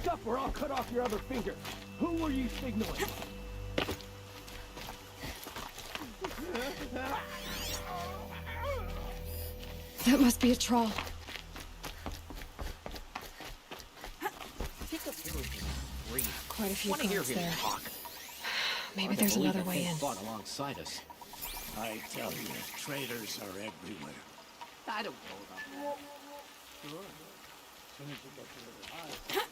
Speak up or I'll cut off your other finger. Who were you signaling? That must be a trawl. Quite a few guards there. Maybe there's another way in. Fought alongside us. I tell you, traitors are everywhere. I don't know about that. Sure. As soon as we get to the high.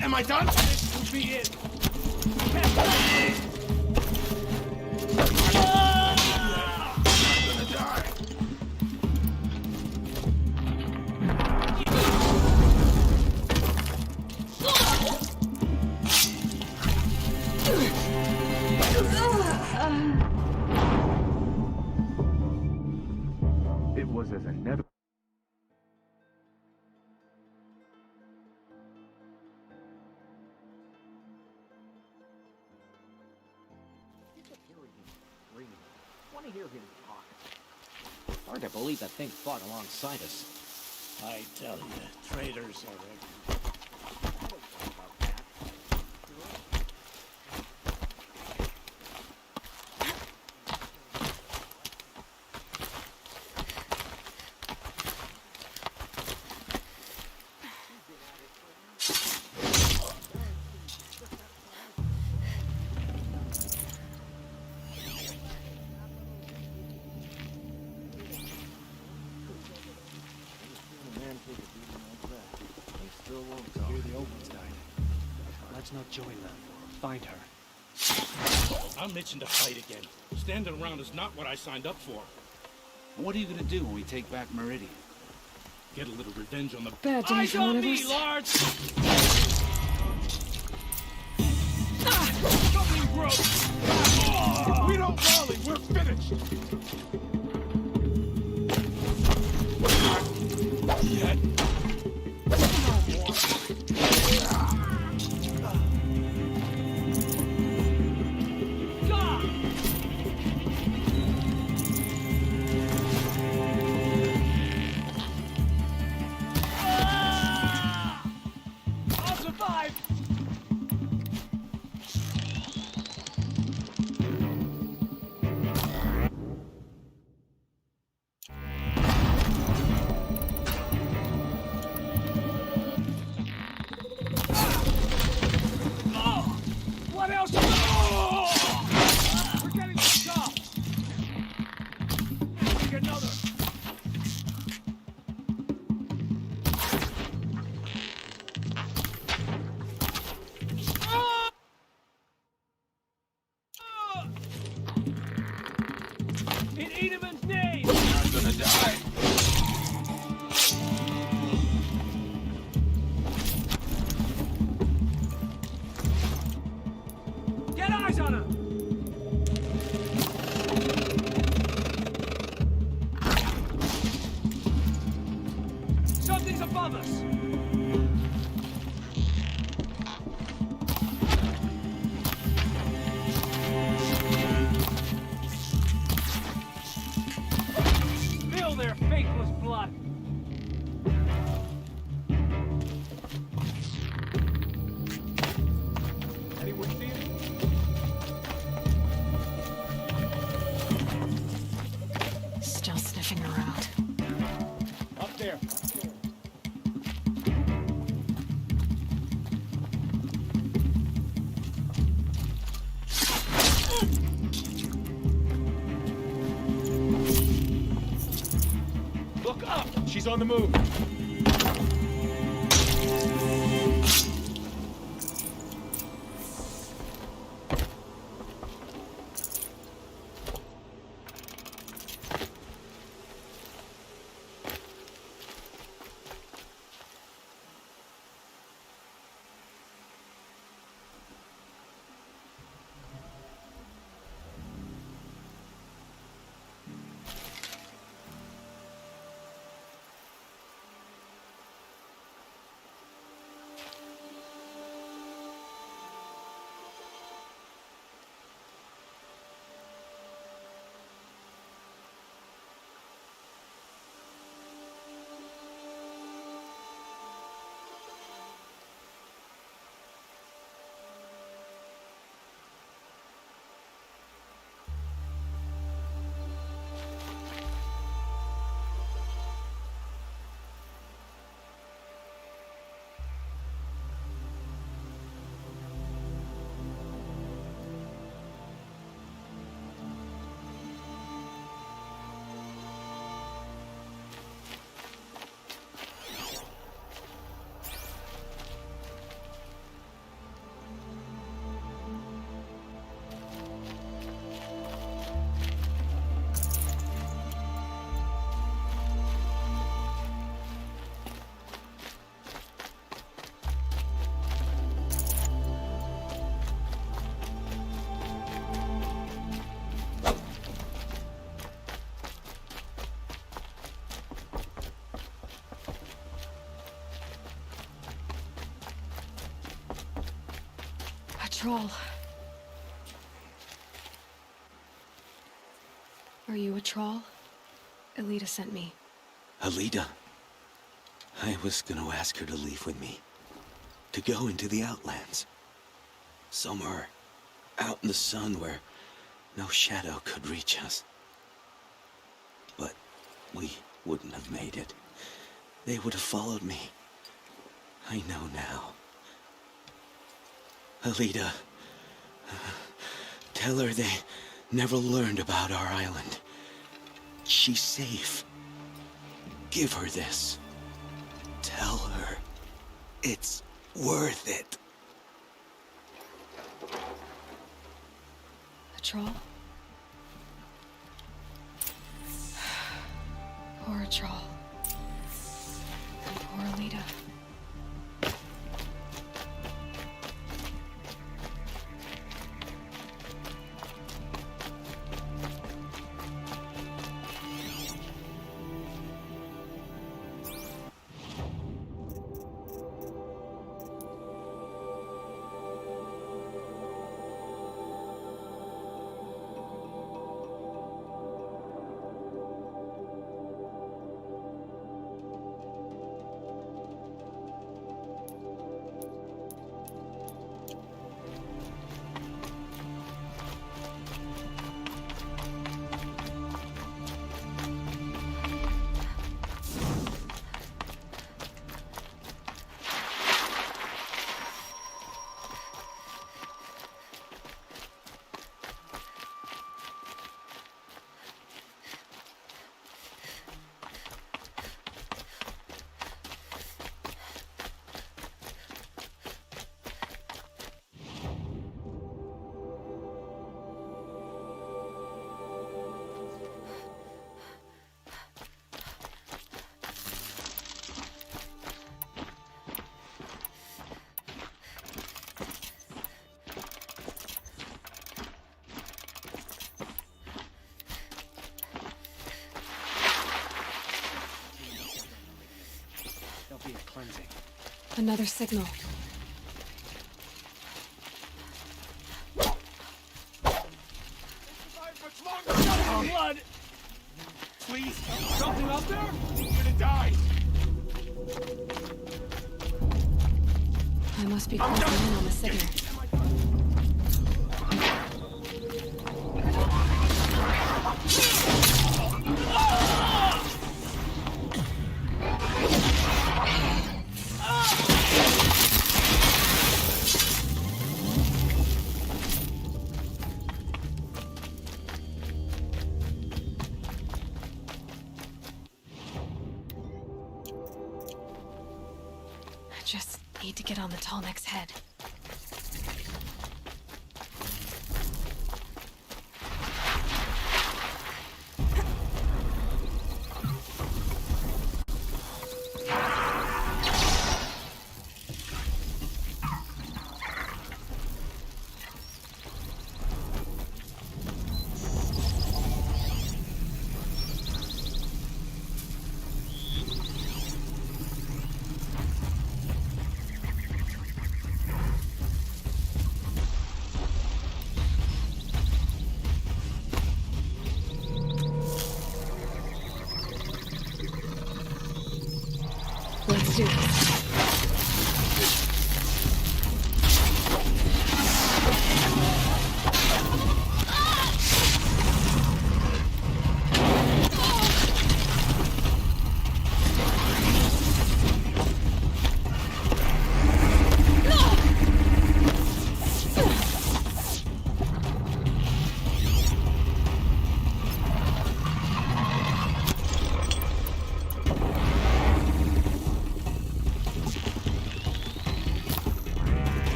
Am I done? This will be it. I'm gonna die. It was as I never. Want to hear him talk. Hard to believe that thing fought alongside us. I tell you, traitors are everywhere. Let's not join them. Find her. I'm itching to fight again. Standing around is not what I signed up for. What are you gonna do when we take back Meridian? Get a little revenge on the Bad day eyes for one on of me, us. Lard! Something broke! If we don't rally, we're finished. Yet. I'll survive. What else? We're getting the top. Take another. In Edelman's name! I'm gonna die. Get eyes on him! He's above us! Spill their faithless blood! Anyone see him? Still sniffing around. Up there. Look up! She's on the move. A troll. Are you a troll? Elita sent me. Alita. I was gonna ask her to leave with me. To go into the Outlands. Somewhere out in the sun where no shadow could reach us. But we wouldn't have made it. They would have followed me. I know now. Alita, tell her they never learned about our island. She's safe. Give her this. Tell her it's worth it. A troll? Poor troll. And poor Alita. Another signal. Blood! Please, something up there? You're gonna die! I must be closing in on the signal. I just need to get on the tall neck's head. Let's do this.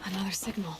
Another signal.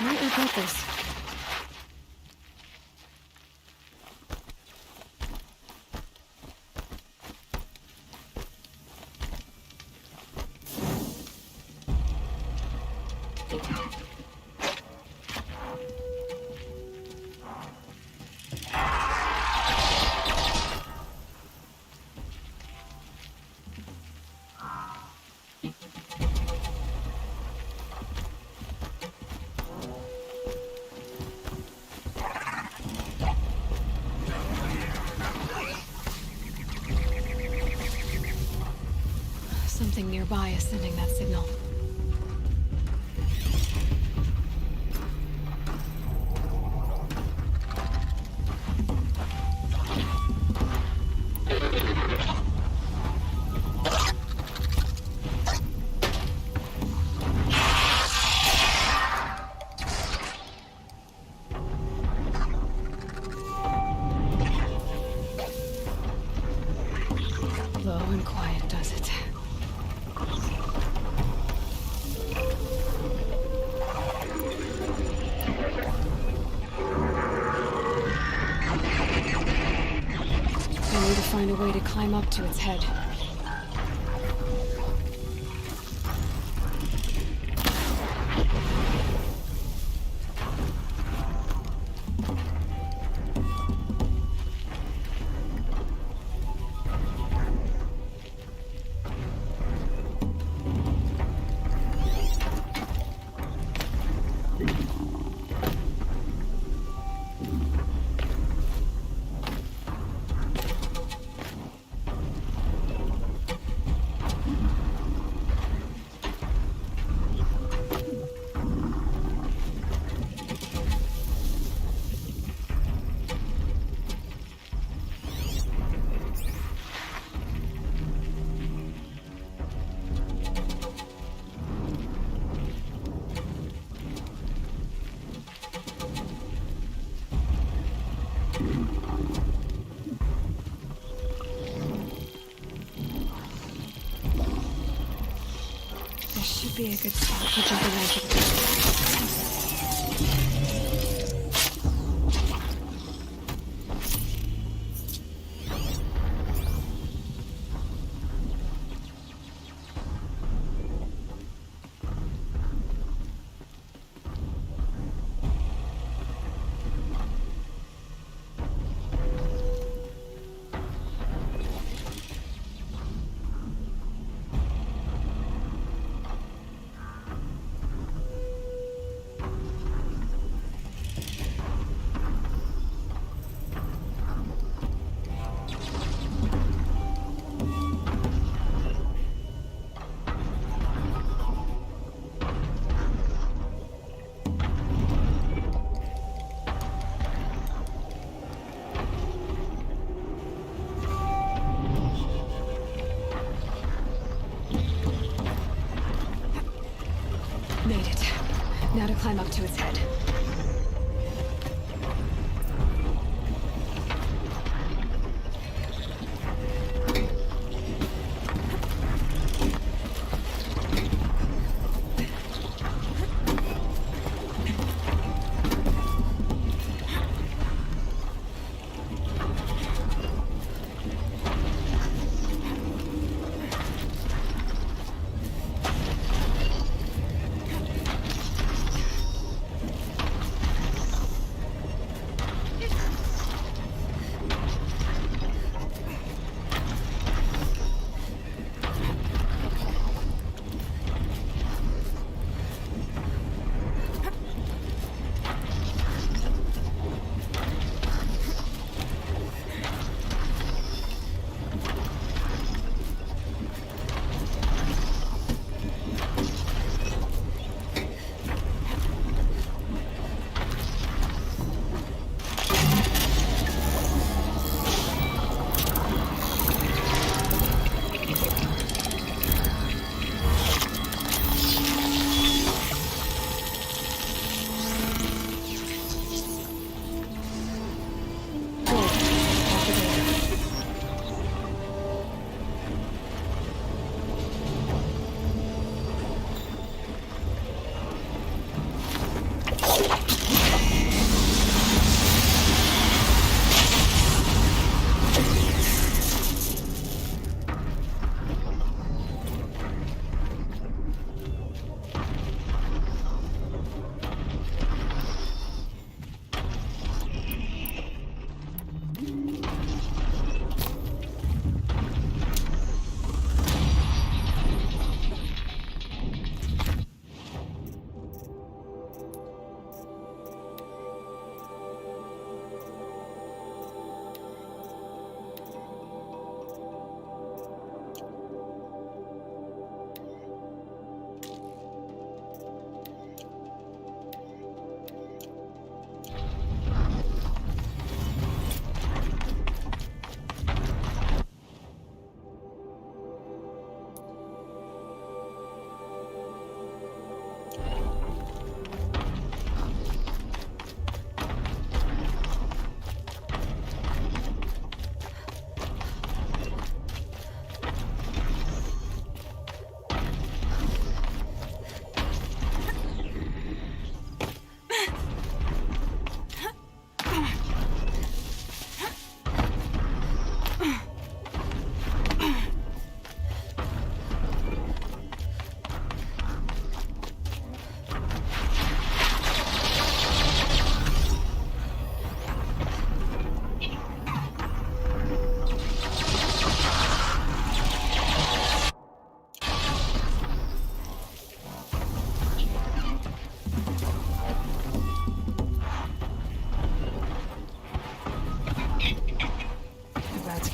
Might regret this. Nothing nearby is sending that signal. Low and quiet does it. I need to find a way to climb up to its head. This should be a good spot for jumping onto the Made it. Now to climb up to its head.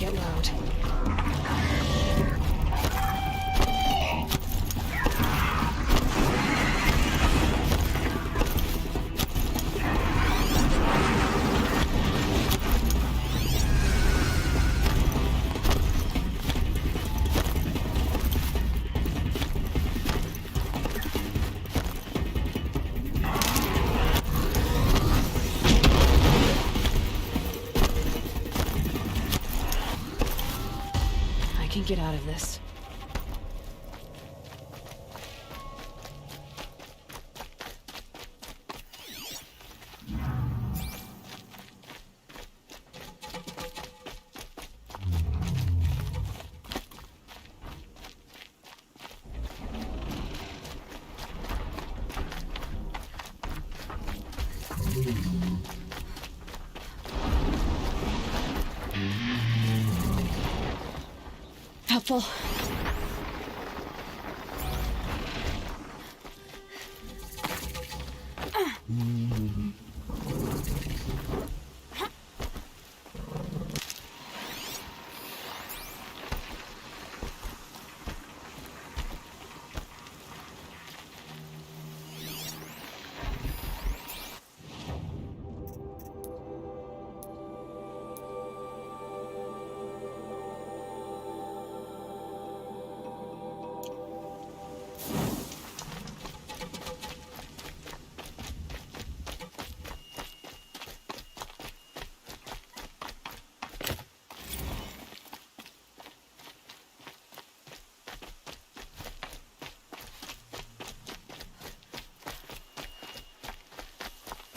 getting out. I can get out of this. Helpful.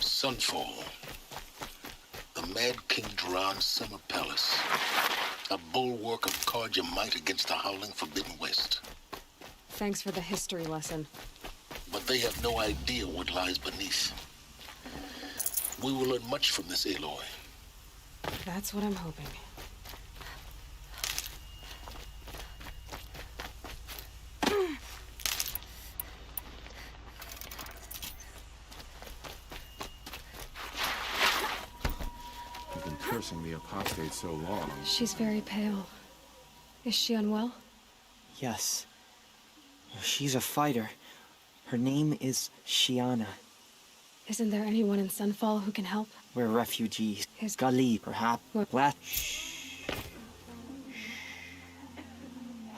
Sunfall. The Mad King Duran's summer palace. A bulwark of guard your might against the howling Forbidden West. Thanks for the history lesson. But they have no idea what lies beneath. We will learn much from this Aloy. That's what I'm hoping. You've been cursing the apostate so long. She's very pale. Is she unwell? Yes. She's a fighter. Her name is Shiana. Isn't there anyone in Sunfall who can help? We're refugees. His- Gali, perhaps. What? Shh.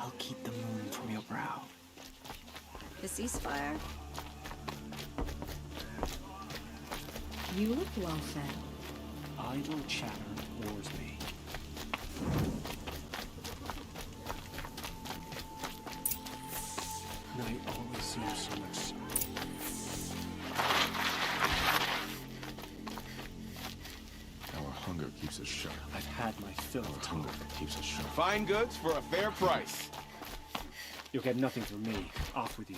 I'll keep the moon from your brow. The ceasefire? You look well fed. Idle chatter bores me. Night always seems so much. Our hunger keeps us sharp. I've had my fill Our of hunger hunger. keeps us sharp. Fine goods for a fair price. You'll get nothing from me. Off with you.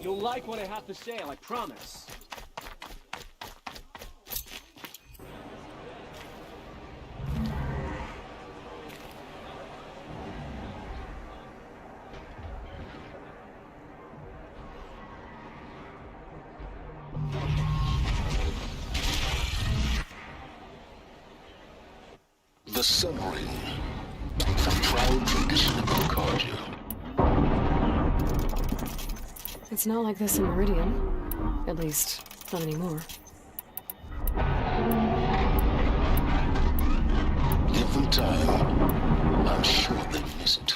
You'll like what I have to say, I promise. The Sun Ring. A proud tradition of Concordia. It's not like this in Meridian. At least, not anymore. Given time, I'm sure they'd miss it.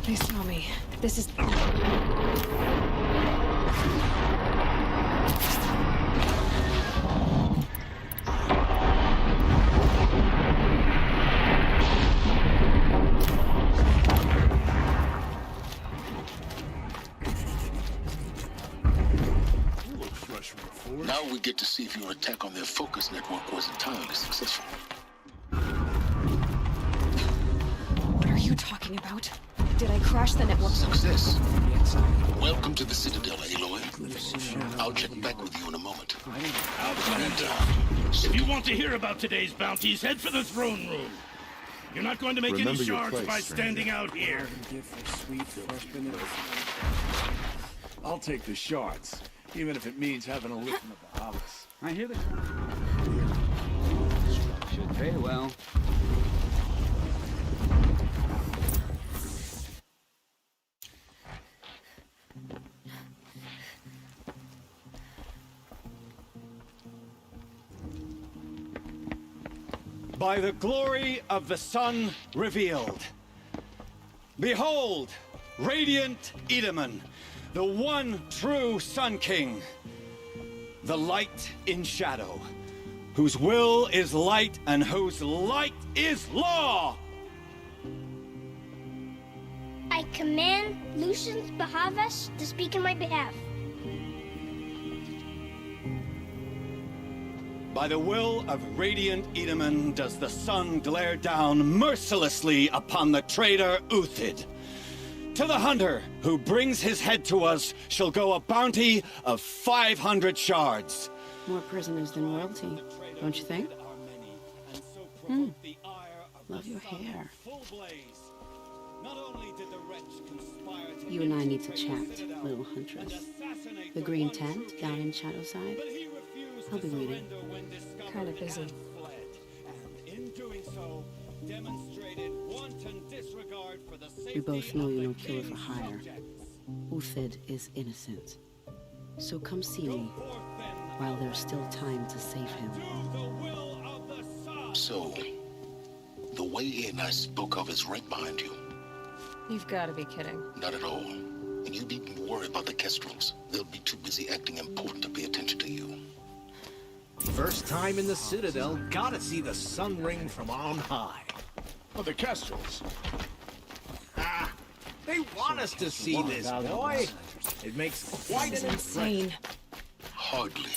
They saw me. This is... Now we get to see if your attack on their focus network was entirely successful. What are you talking about? Did I crash the network? Success. Welcome to the Citadel, Aloy. I'll check back with you in a moment. If you want to hear about today's bounties, head for the throne room. You're not going to make any shards by standing out here. I'll take the shards, even if it means having a look in the Bahamas. I hear that. Should pay well. By the glory of the sun revealed. Behold, radiant Edaman, the one true Sun King. The light in shadow, whose will is light and whose light is law. I command Lucius Bahavas to speak in my behalf. By the will of radiant Edaman does the sun glare down mercilessly upon the traitor Uthid. To the hunter who brings his head to us shall go a bounty of 500 shards. More prisoners than royalty, don't you think? Love your hair. You and I need to chat, little huntress. The green tent down in Shadowside? I'll be waiting. Kind of busy. We both know you're no killer for hire. Uthid is innocent. So come see me while there's still time to save him. So, the way in I spoke of is right behind you. You've got to be kidding. Not at all. And you needn't worry about the Kestrels. They'll be too busy acting important to pay attention to you. First time in the Citadel, gotta see the Sun Ring from on high. Oh, the Kestrels. Ah, they want us to see this, boy. It makes quite an insane. Hardly.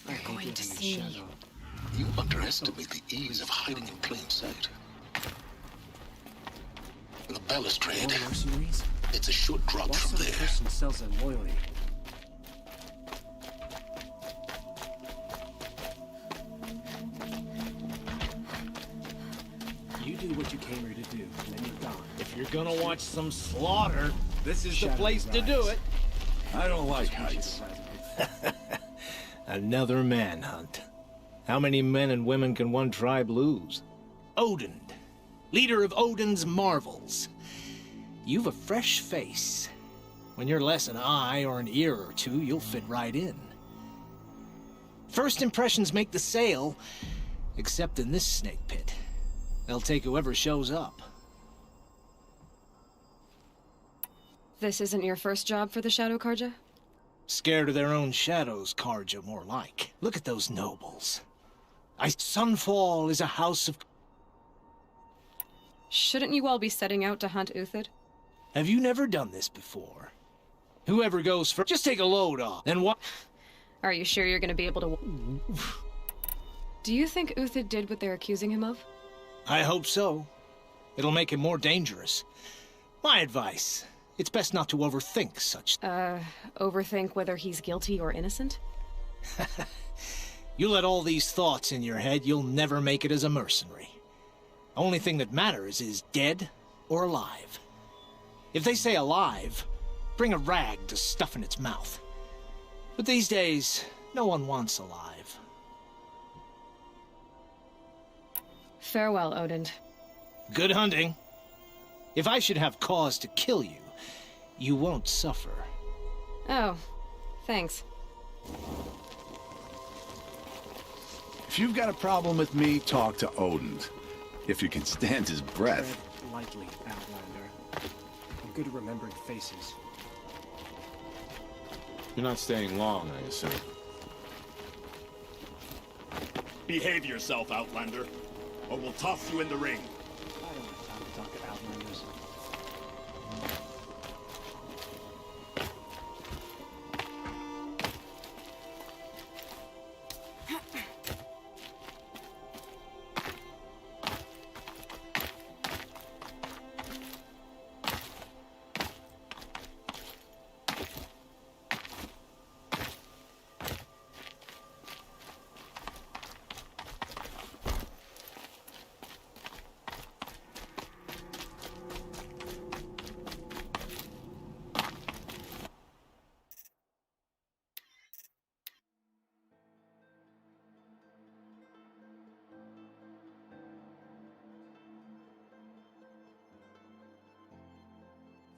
You're going to see me. You underestimate the ease of hiding in plain sight. The balustrade. It's a short drop from there. Person sells their loyalty. You do what you came here to do, and then you're gone. If you're gonna watch some slaughter, this is the place to do it. I don't like heights. Another manhunt. How many men and women can one tribe lose? Odin, leader of Odin's marvels. You've a fresh face. When you're less an eye or an ear or two, you'll fit right in. First impressions make the sale, except in this snake pit. They'll take whoever shows up. This isn't your first job for the Shadow Karja? Scared of their own shadows, Karja, more like. Look at those nobles. Sunfall is a house of... Shouldn't you all be setting out to hunt Uthid? Have you never done this before? Whoever goes first, just take a load off, then what? Are you sure you're gonna be able to... Do you think Uthid did what they're accusing him of? I hope so. It'll make him more dangerous. My advice, it's best not to overthink such... Overthink whether he's guilty or innocent? You let all these thoughts in your head, you'll never make it as a mercenary. Only thing that matters is dead or alive. If they say alive, bring a rag to stuff in its mouth. But these days, no one wants alive. Farewell, Odin. Good hunting. If I should have cause to kill you, you won't suffer. Oh, thanks. If you've got a problem with me, talk to Odin. If you can stand his breath. Tread lightly, Outlander. I'm good at remembering faces. You're not staying long, I assume. Behave yourself, Outlander, or we'll toss you in the ring. I don't have time to talk to Outlanders.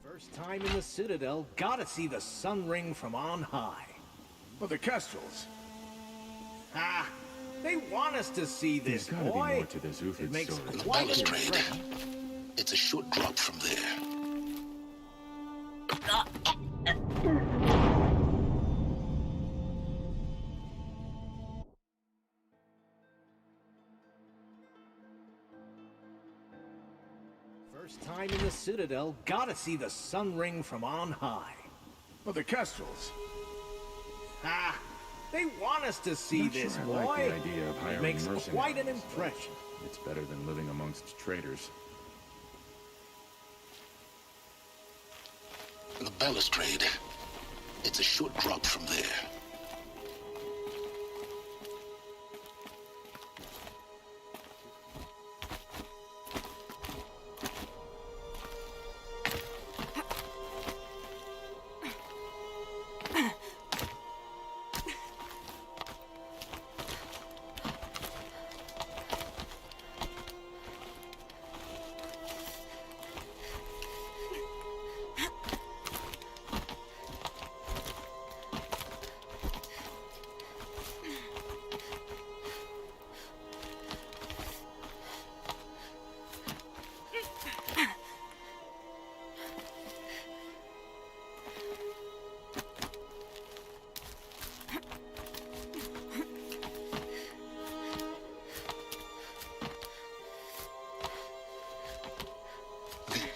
First time in the Citadel, gotta see the sun ring from on high. Well, the Kestrels. Ah, they want us to see this, There's gotta boy. be more to this Uthid It makes story. The quite an balustrade. impression. It's a short drop from there. First time in the Citadel, gotta see the sun ring from on high. Well, the Kestrels. Ah, they want us to see Not this, sure I boy. like the idea of It hiring makes mercenaries, quite an but impression. It's better than living amongst traitors. The balustrade. It's a short drop from there.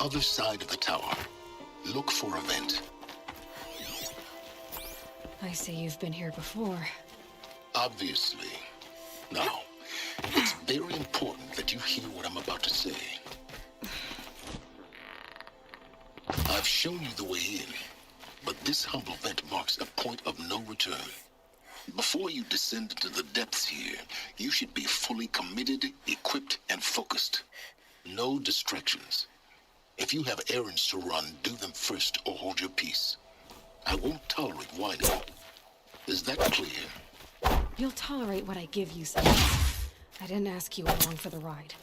Other side of the tower. Look for a vent. I see you've been here before. Obviously. Now, it's very important that you hear what I'm about to say. I've shown you the way in, but this humble vent marks a point of no return. Before you descend into the depths here, you should be fully committed, equipped, and focused. No distractions. If you have errands to run, do them first or hold your peace. I won't tolerate whining. Is that clear? You'll tolerate what I give you, son. I didn't ask you along for the ride.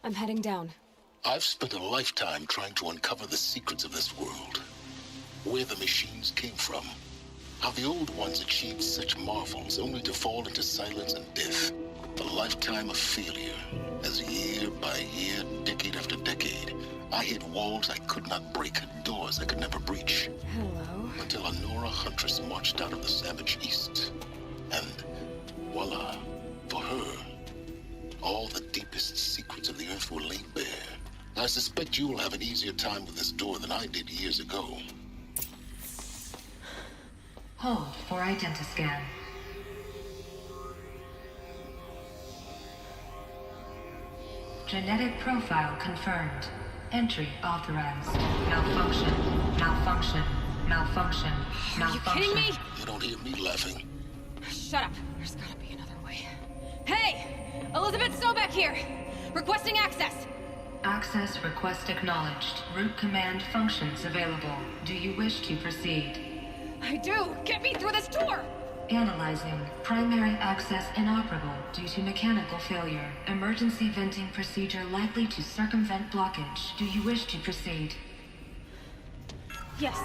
I'm heading down. I've spent a lifetime trying to uncover the secrets of this world. Where the machines came from. How the old ones achieved such marvels only to fall into silence and death. A lifetime of failure, as year by year, decade after decade, I hit walls I could not break, doors I could never breach. Hello. Until a Nora huntress marched out of the savage east. And voila, for her, all the deepest secrets of the earth were laid bare. I suspect you will have an easier time with this door than I did years ago. Hold for identiscan. Genetic profile confirmed. Entry authorized. Malfunction. Malfunction. Malfunction. Malfunction. Are you kidding me? You don't hear me laughing. Shut up. There's gotta be another way. Hey! Elizabeth Sobeck here! Requesting access! Access request acknowledged. Root command functions available. Do you wish to proceed? I do! Get me through this door! Analyzing. Primary access inoperable due to mechanical failure. Emergency venting procedure likely to circumvent blockage. Do you wish to proceed? Yes.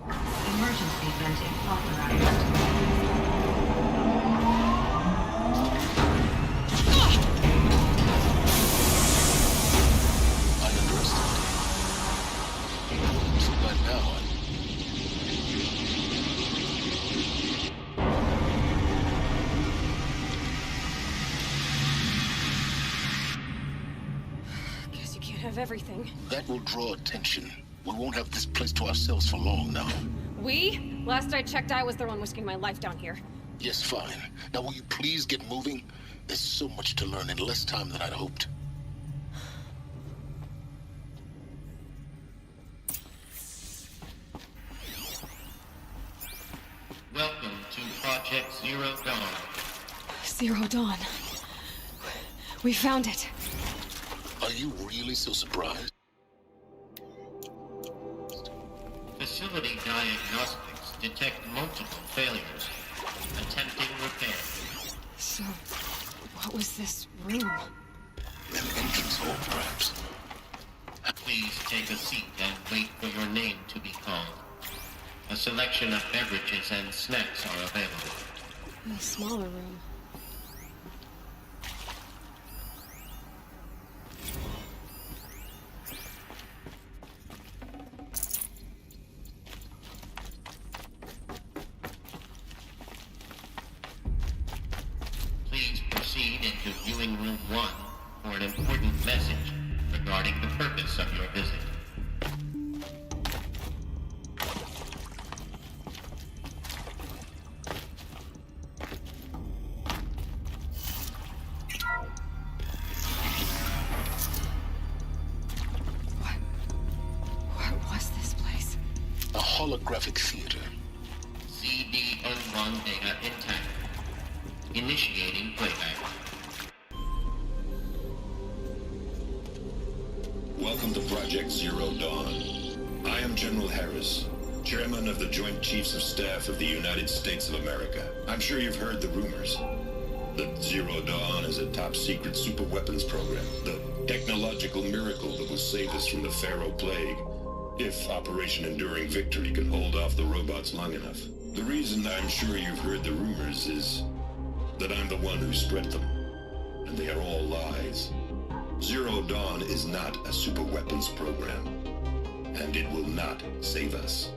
Emergency venting authorized. Of everything. That will draw attention. We won't have this place to ourselves for long now. We? Last I checked, I was the one risking my life down here. Yes, fine. Now will you please get moving? There's so much to learn in less time than I'd hoped. Welcome to Project Zero Dawn. Zero Dawn. We found it. Are you really so surprised? Facility diagnostics detect multiple failures. Attempting repair. So, what was this room? An entrance hole, perhaps. Please take a seat and wait for your name to be called. A selection of beverages and snacks are available. A smaller room. Please proceed into viewing room 1 for an important message regarding the purpose of your visit. What was this place? A holographic theater. CD-N1 data intact. Initiating playback. Welcome to Project Zero Dawn. I am General Harris, Chairman of the Joint Chiefs of Staff of the United States of America. I'm sure you've heard the rumors. That Zero Dawn is a top-secret superweapons program, the technological miracle that will save us from the Pharaoh Plague, if Operation Enduring Victory can hold off the robots long enough. The reason I'm sure you've heard the rumors is that I'm the one who spread them, and they are all lies. Zero Dawn is not a superweapons program, and it will not save us.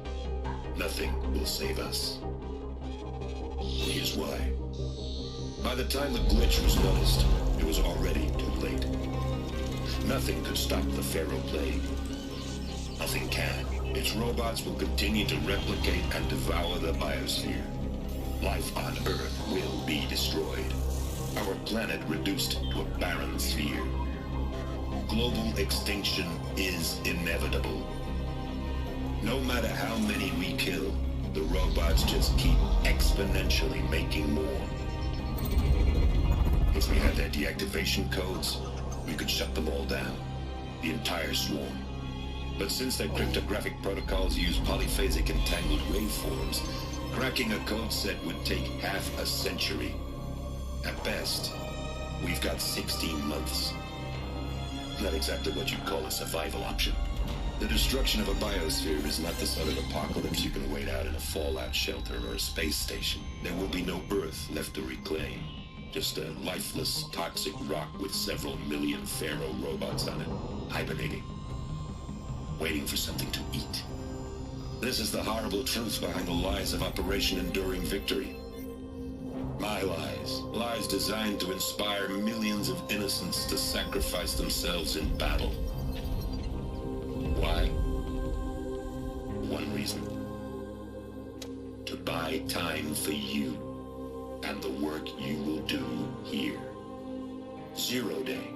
Nothing will save us. Here's why. By the time the glitch was noticed, it was already too late. Nothing could stop the Pharaoh Plague. Nothing can. Its robots will continue to replicate and devour the biosphere. Life on Earth will be destroyed. Our planet reduced to a barren sphere. Global extinction is inevitable. No matter how many we kill, the robots just keep exponentially making more. If we had their deactivation codes, we could shut them all down. The entire swarm. But since their cryptographic protocols use polyphasic entangled waveforms, cracking a code set would take half a century. At best, we've got 16 months. Not exactly what you'd call a survival option. The destruction of a biosphere is not the sort of apocalypse you can wait out in a fallout shelter or a space station. There will be no Earth left to reclaim. Just a lifeless, toxic rock with several million Pharaoh robots on it, hibernating, waiting for something to eat. This is the horrible truth behind the lies of Operation Enduring Victory. My lies. Lies designed to inspire millions of innocents to sacrifice themselves in battle. Why? One reason. To buy time for you and the work you will do here. Zero Day.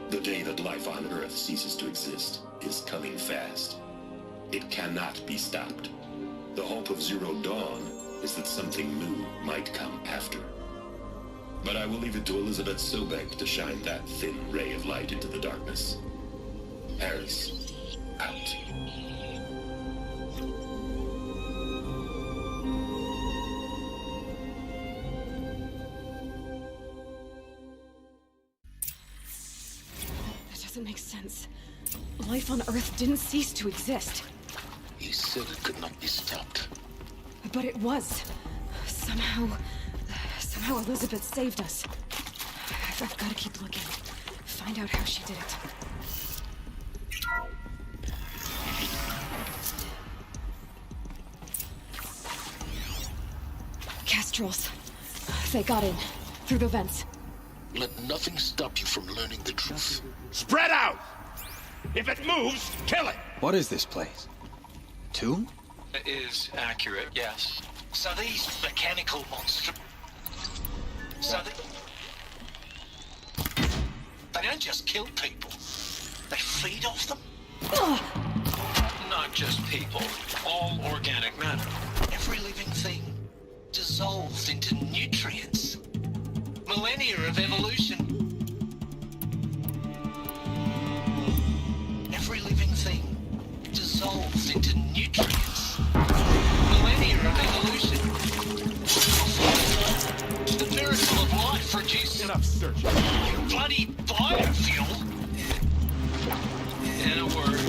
The day that life on Earth ceases to exist is coming fast. It cannot be stopped. The hope of Zero Dawn is that something new might come after. But I will leave it to Elizabeth Sobek to shine that thin ray of light into the darkness. Harris, out. That doesn't make sense. Life on Earth didn't cease to exist. He said it could not be stopped. But it was. Somehow Elizabeth saved us. I've got to keep looking. Find out how she did it. Kestrels. They got in. Through the vents. Let nothing stop you from learning the truth. Spread out! If it moves, kill it! What is this place? Tomb? It is accurate, yes. So these mechanical monsters... They don't just kill people. They feed off them. Not just people. All organic matter. Every living thing dissolves into nutrients. Millennia of evolution. Every living thing dissolves into nutrients. Millennia of evolution. The miracle of life reduced enough searching. Bloody biofuel. In a word.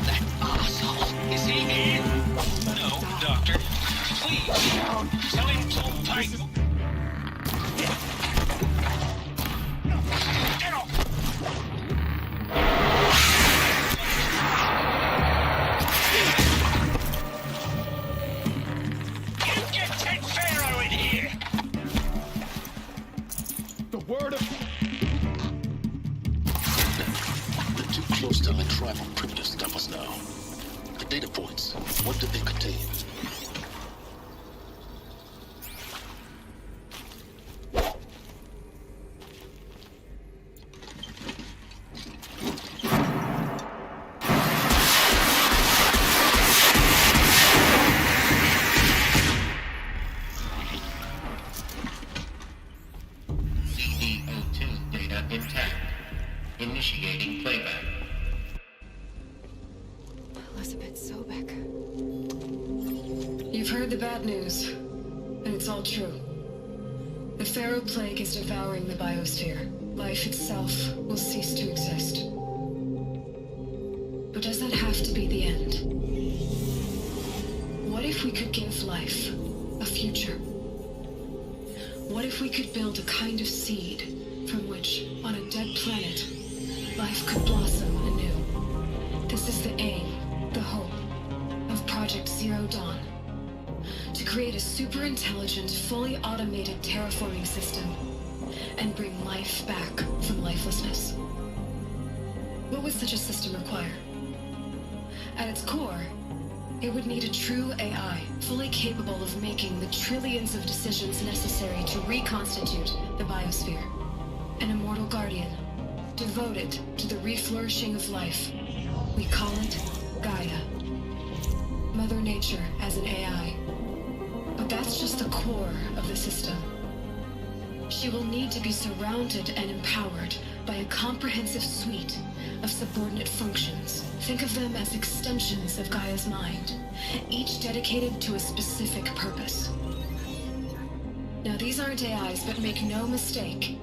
That asshole. Is he here? No, Doctor. Please. Tell him to pay. Get off! Word of... They're too close to the tribal primitive to stop us now. The data points, what did they contain? Plague is devouring the biosphere. Life itself will cease to exist. But does that have to be the end? What if we could give life a future? What if we could build a kind of seed from which, on a dead planet, life could blossom anew? This is the aim, the hope, of Project Zero Dawn. To create a super-intelligent, fully automated terraforming system and bring life back from lifelessness. What would such a system require? At its core, it would need a true AI, fully capable of making the trillions of decisions necessary to reconstitute the biosphere. An immortal guardian, devoted to the reflourishing of life. We call it Gaia. Mother Nature as an AI. But that's just the core of the system. She will need to be surrounded and empowered by a comprehensive suite of subordinate functions. Think of them as extensions of Gaia's mind, each dedicated to a specific purpose. Now, these aren't AIs, but make no mistake,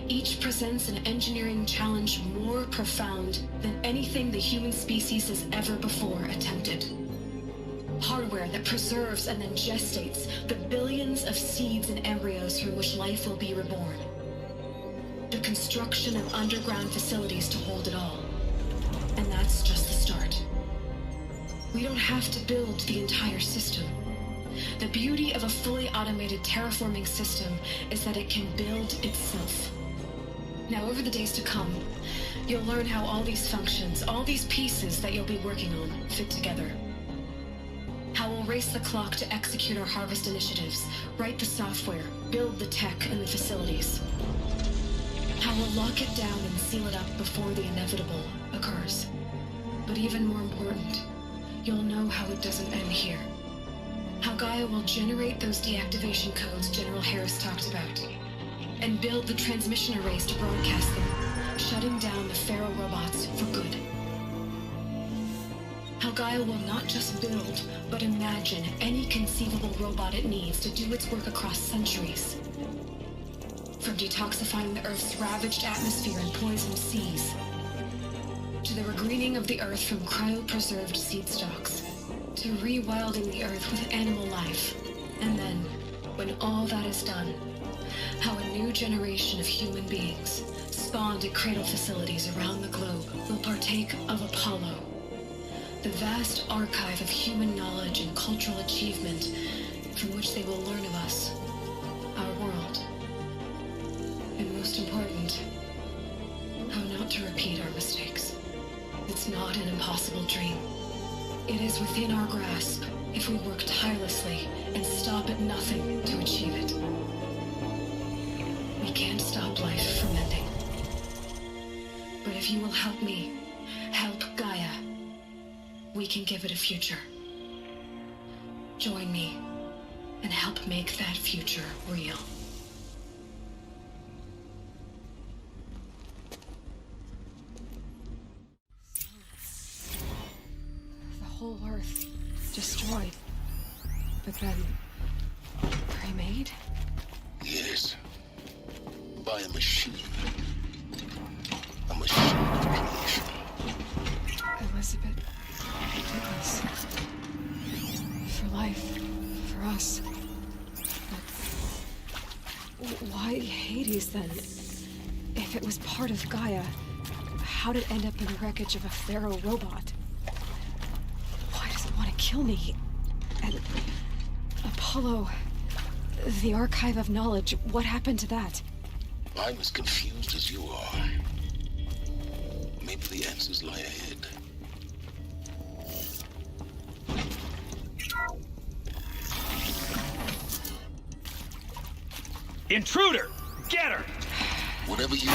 Each presents an engineering challenge more profound than anything the human species has ever before attempted. Hardware that preserves and then gestates the billions of seeds and embryos through which life will be reborn. The construction of underground facilities to hold it all. And that's just the start. We don't have to build the entire system. The beauty of a fully automated terraforming system is that it can build itself. Now, over the days to come, you'll learn how all these functions, all these pieces that you'll be working on, fit together. How we'll race the clock to execute our harvest initiatives, write the software, build the tech and the facilities. How we'll lock it down and seal it up before the inevitable occurs. But even more important, you'll know how it doesn't end here. How Gaia will generate those deactivation codes General Harris talked about, and build the transmission arrays to broadcast them, shutting down the Pharaoh robots for good. How Gaia will not just build, but imagine any conceivable robot it needs to do its work across centuries. From detoxifying the Earth's ravaged atmosphere and poisoned seas, to the regreening of the Earth from cryopreserved seed stocks, to rewilding the Earth with animal life. And then, when all that is done, how a new generation of human beings, spawned at cradle facilities around the globe, will partake of Apollo, the vast archive of human knowledge and cultural achievement from which they will learn of us, our world. And most important, how not to repeat our mistakes. It's not an impossible dream. It is within our grasp if we work tirelessly and stop at nothing to achieve it. We can't stop life from ending. But if you will help me, help Gaia, we can give it a future. Join me and help make that future real. The whole Earth destroyed, but then remade? Yes. By a machine. A machine of creation. Elizabeth did this. For life. For us. But why Hades then? If it was part of Gaia, how did it end up in the wreckage of a Pharaoh robot? Why does it want to kill me? And Apollo, the archive of knowledge, what happened to that? I'm as confused as you are. Maybe the answers lie ahead. Intruder! Get her! Whatever you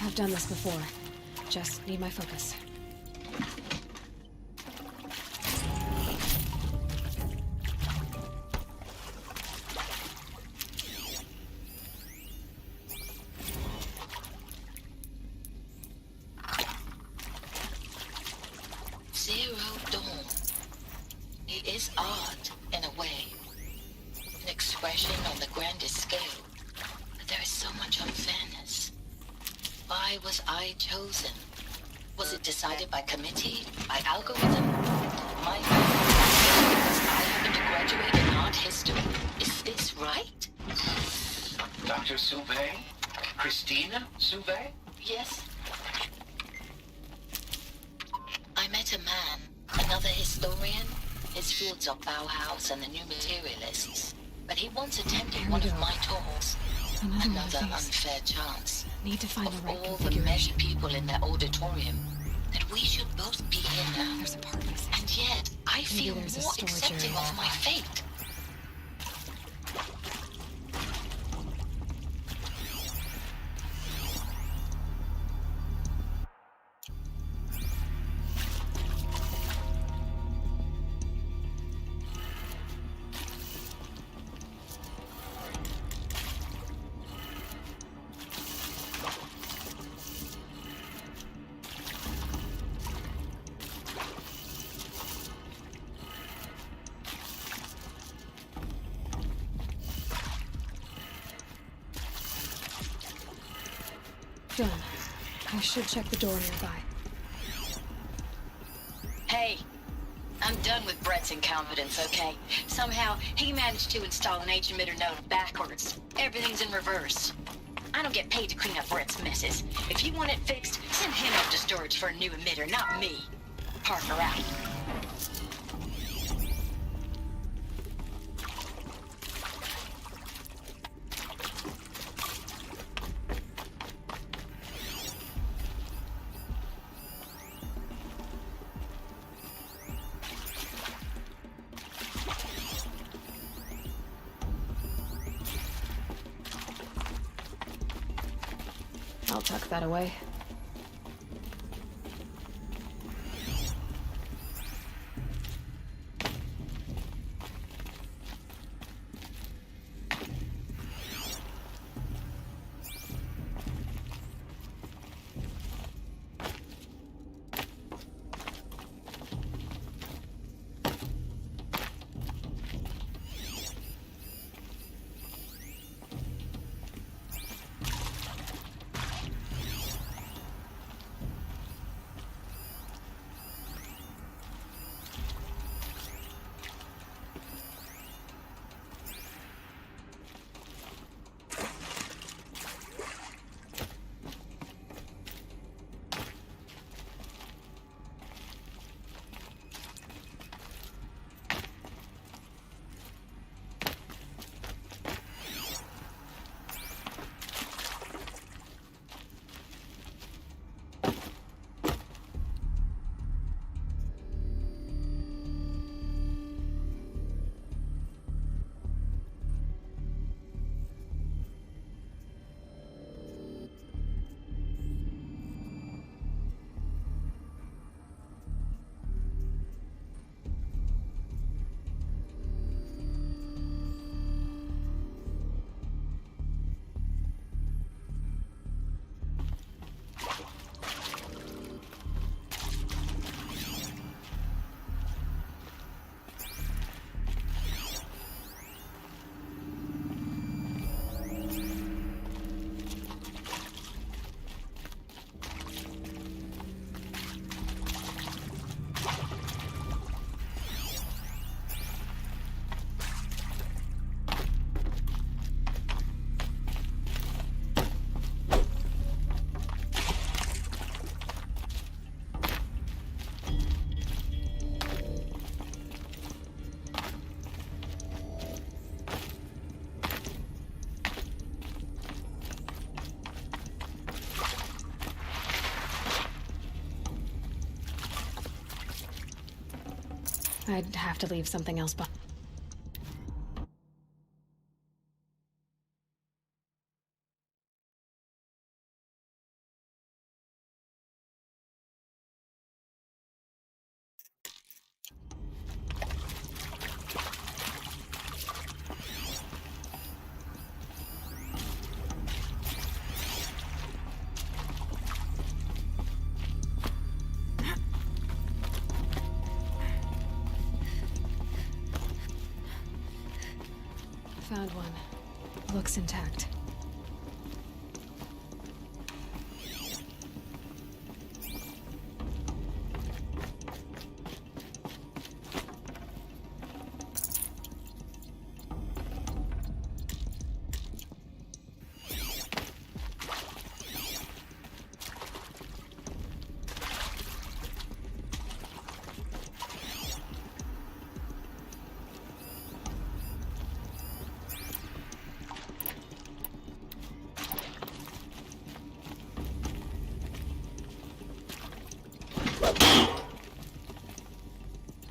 I've done this before. Just need my focus. Zero Dawn. It is art, in a way. An expression on the grandest scale. But there is so much unfairness. Why was I chosen? Was it decided by committee? By algorithm? My because I happen to graduate in art history. Is this right? Dr. Sauvé? Christina Sauvé? Yes. I met a man, another historian. His fields are Bauhaus and the New Materialists. But he once attended one of my talks. Another unfair chance. Need to find of the right all the many people in that auditorium, that we should both be here now. There's a part missing. And yet, I feel more accepting of my fate. Done. I should check the door nearby. Hey, I'm done with Brett's incompetence, okay? Somehow, he managed to install an H-emitter node backwards. Everything's in reverse. I don't get paid to clean up Brett's messes. If you want it fixed, send him up to storage for a new emitter, not me. Parker out. I'll tuck that away. I'd have to leave something else behind. Found one. Looks intact.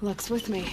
Looks with me.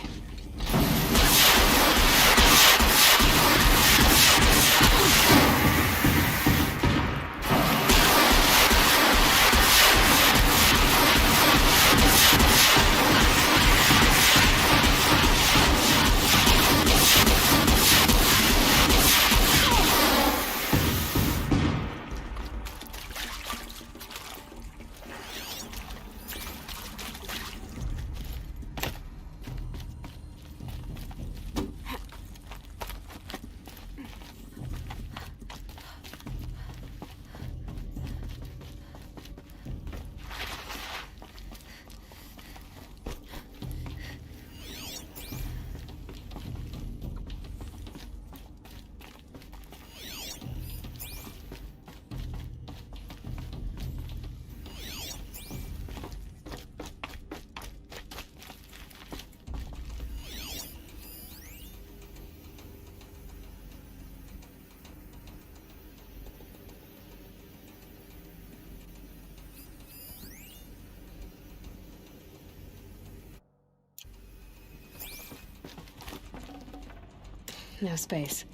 No space.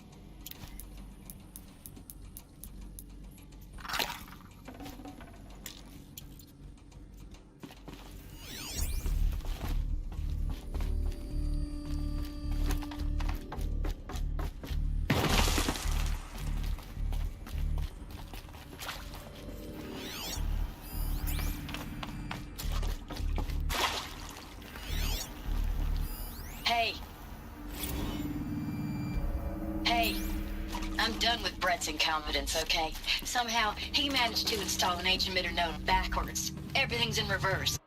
Hey, I'm done with Brett's incompetence, okay? Somehow, he managed to install an H emitter node backwards. Everything's in reverse.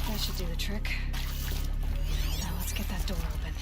That should do the trick. Now let's get that door open.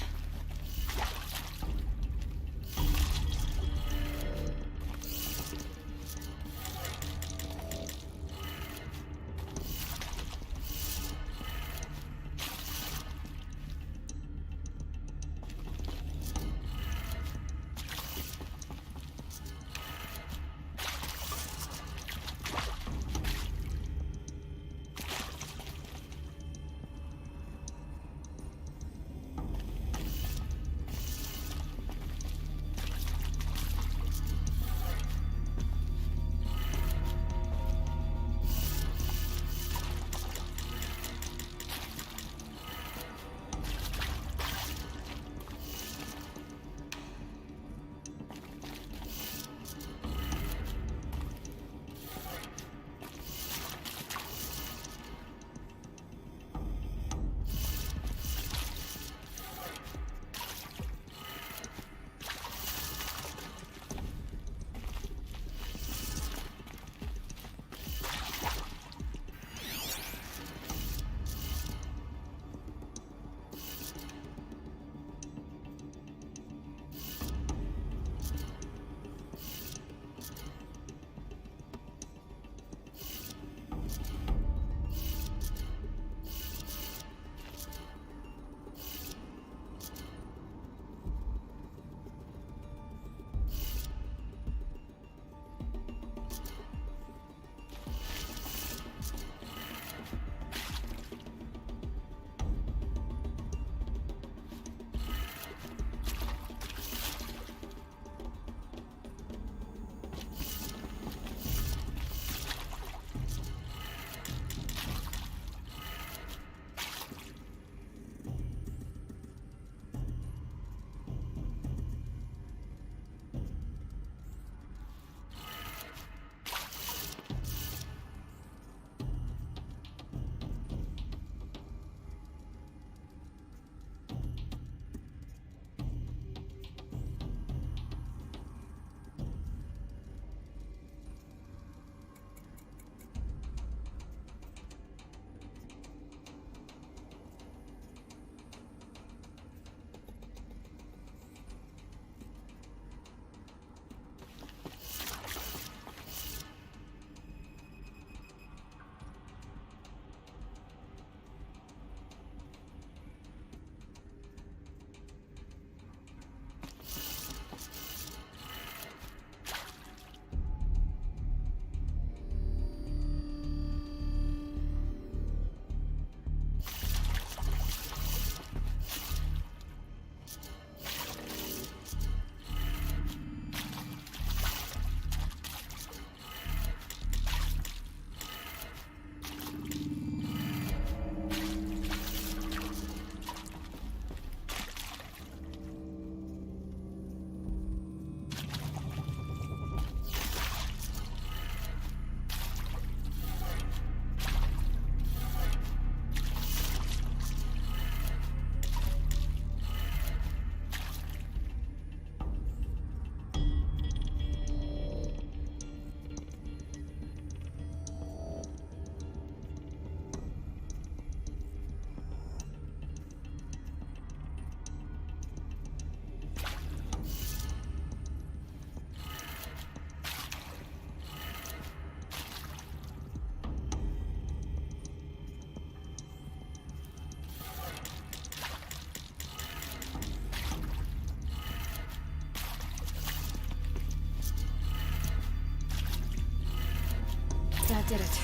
That did it.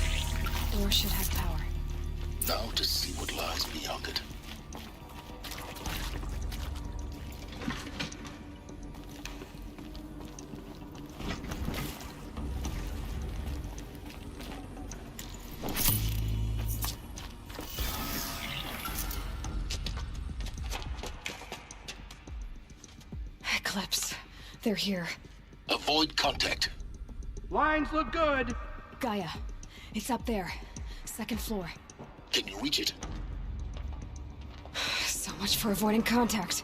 Door should have power. Now to see what lies beyond it. Eclipse. They're here. Avoid contact. Lines look good. Gaia. It's up there. Second floor. Can you reach it? So much for avoiding contact.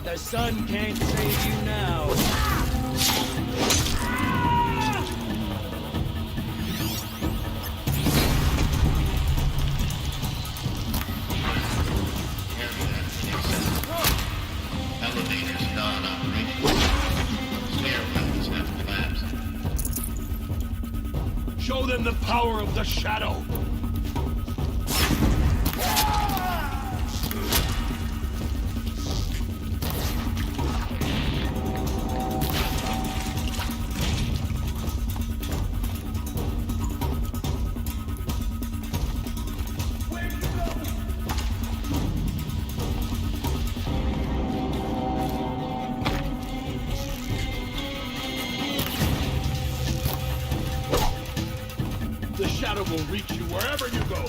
The sun can't save you now. Elevators non-operational. Stairwells have collapsed. Show them the power of the shadow. The shadow will reach you wherever you go.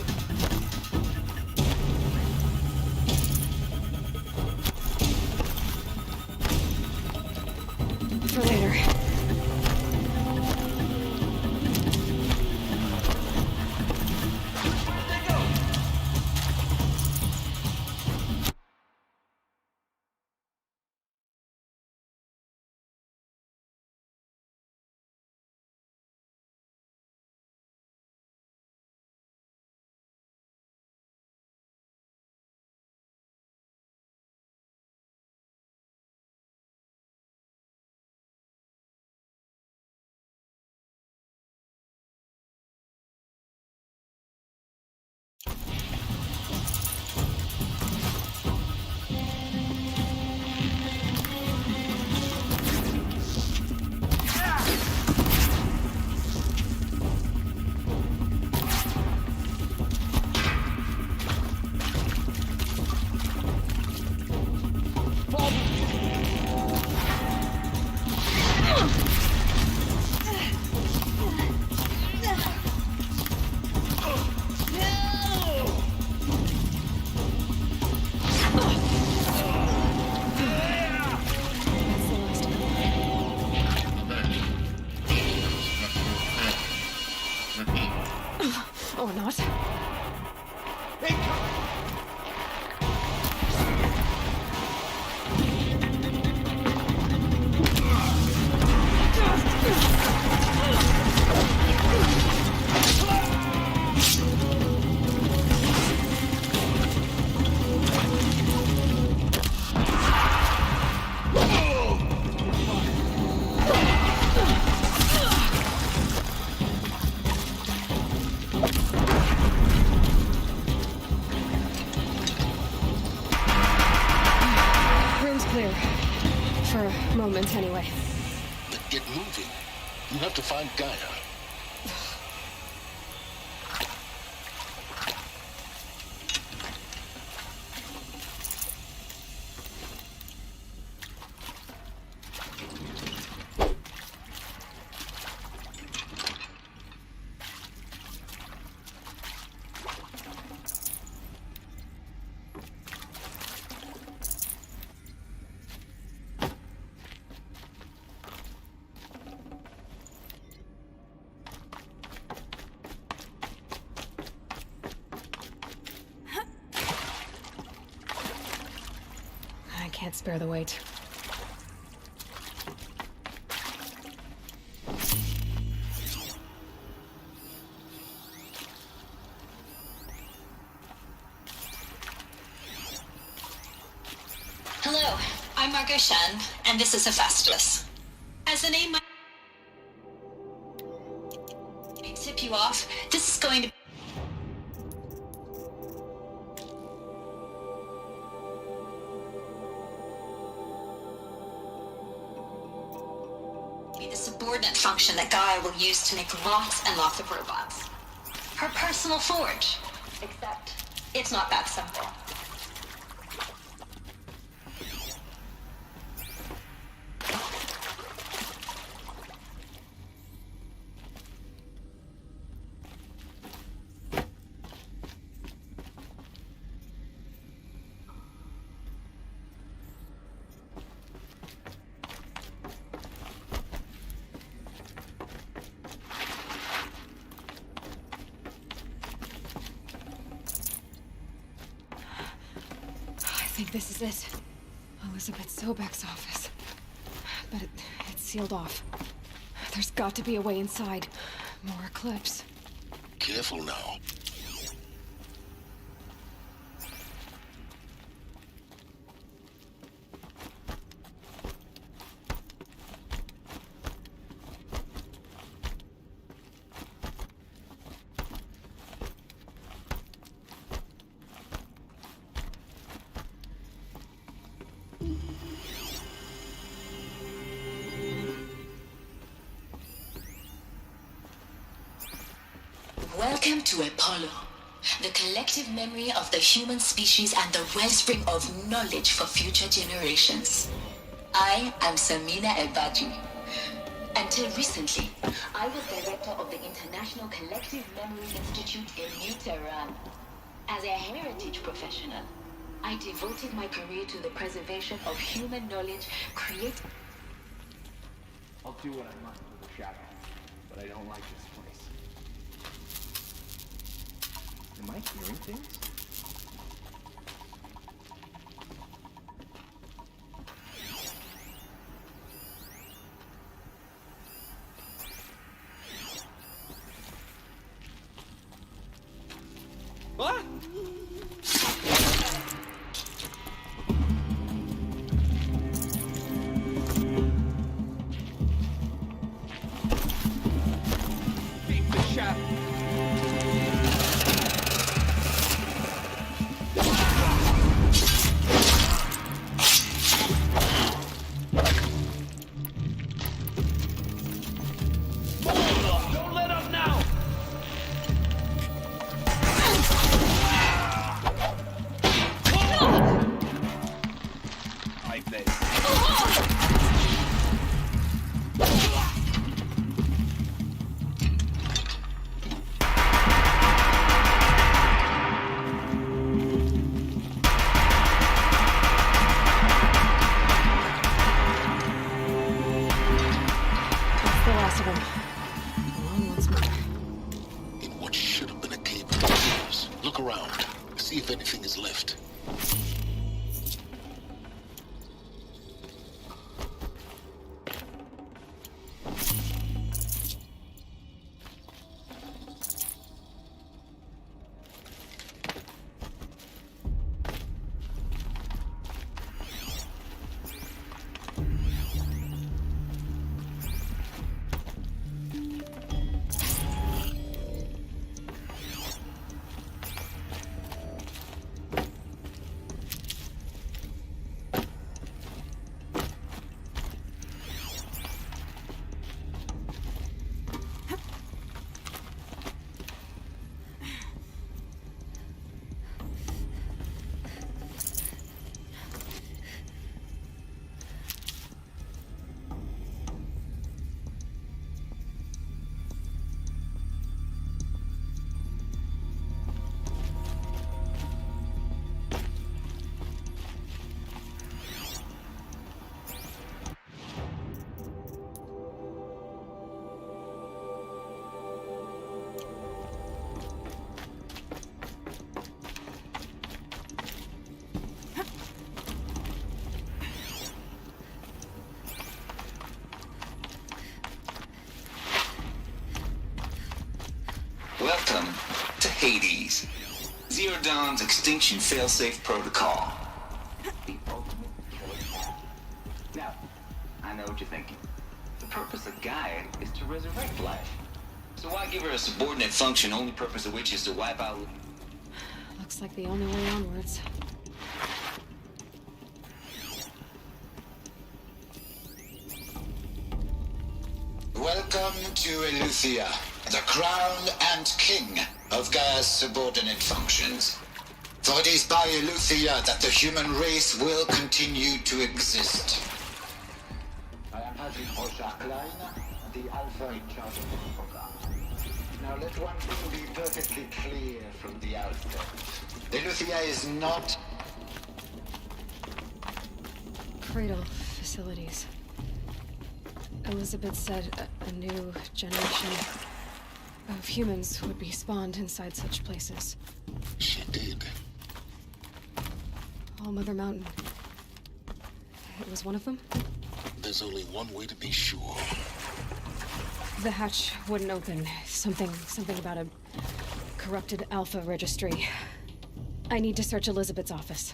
For later. moment, anyway. Then get moving. You have to find Gaia. I can't spare the weight. Hello, I'm Margot Shan, and this is Hephaestus. As the name might tip you off, this is going to be the subordinate function that Gaia will use to make lots and lots of robots. Her personal forge. Except, it's not that simple. I think this is it. Elizabeth Sobek's office. But it's sealed off. There's got to be a way inside. More Eclipse. Careful now. Welcome to Apollo, the collective memory of the human species and the wellspring of knowledge for future generations. I am Samina Elbaji. Until recently, I was director of the International Collective Memory Institute in New Tehran. As a heritage professional, I devoted my career to the preservation of human knowledge created. I'll do what I must with the shadow, but I don't like this place. Am I hearing things? What? Keep the shadow. Don't let up now! I bet. That's the last of them. Alone once more. In what should have been a cave of caves. Look around. See if anything is left. Hades. Zero Dawn's extinction failsafe protocol. The ultimate killer app. Now, I know what you're thinking. The purpose of Gaia is to resurrect life. So why give her a subordinate function, only purpose of which is to wipe out... Looks like the only way onwards. Welcome to Eleuthia, the crown and king of Gaia's subordinate functions. For it is by Eleuthia that the human race will continue to exist. I am Hazin Hoshak Klein, the Alpha in charge of the program. Now let one thing be perfectly clear from the outset. Eleuthia is not... Cradle facilities. Elizabeth said a new generation of humans would be spawned inside such places. She did. All Mother Mountain. It was one of them? There's only one way to be sure. The hatch wouldn't open. Something about a corrupted Alpha registry. I need to search Elizabeth's office.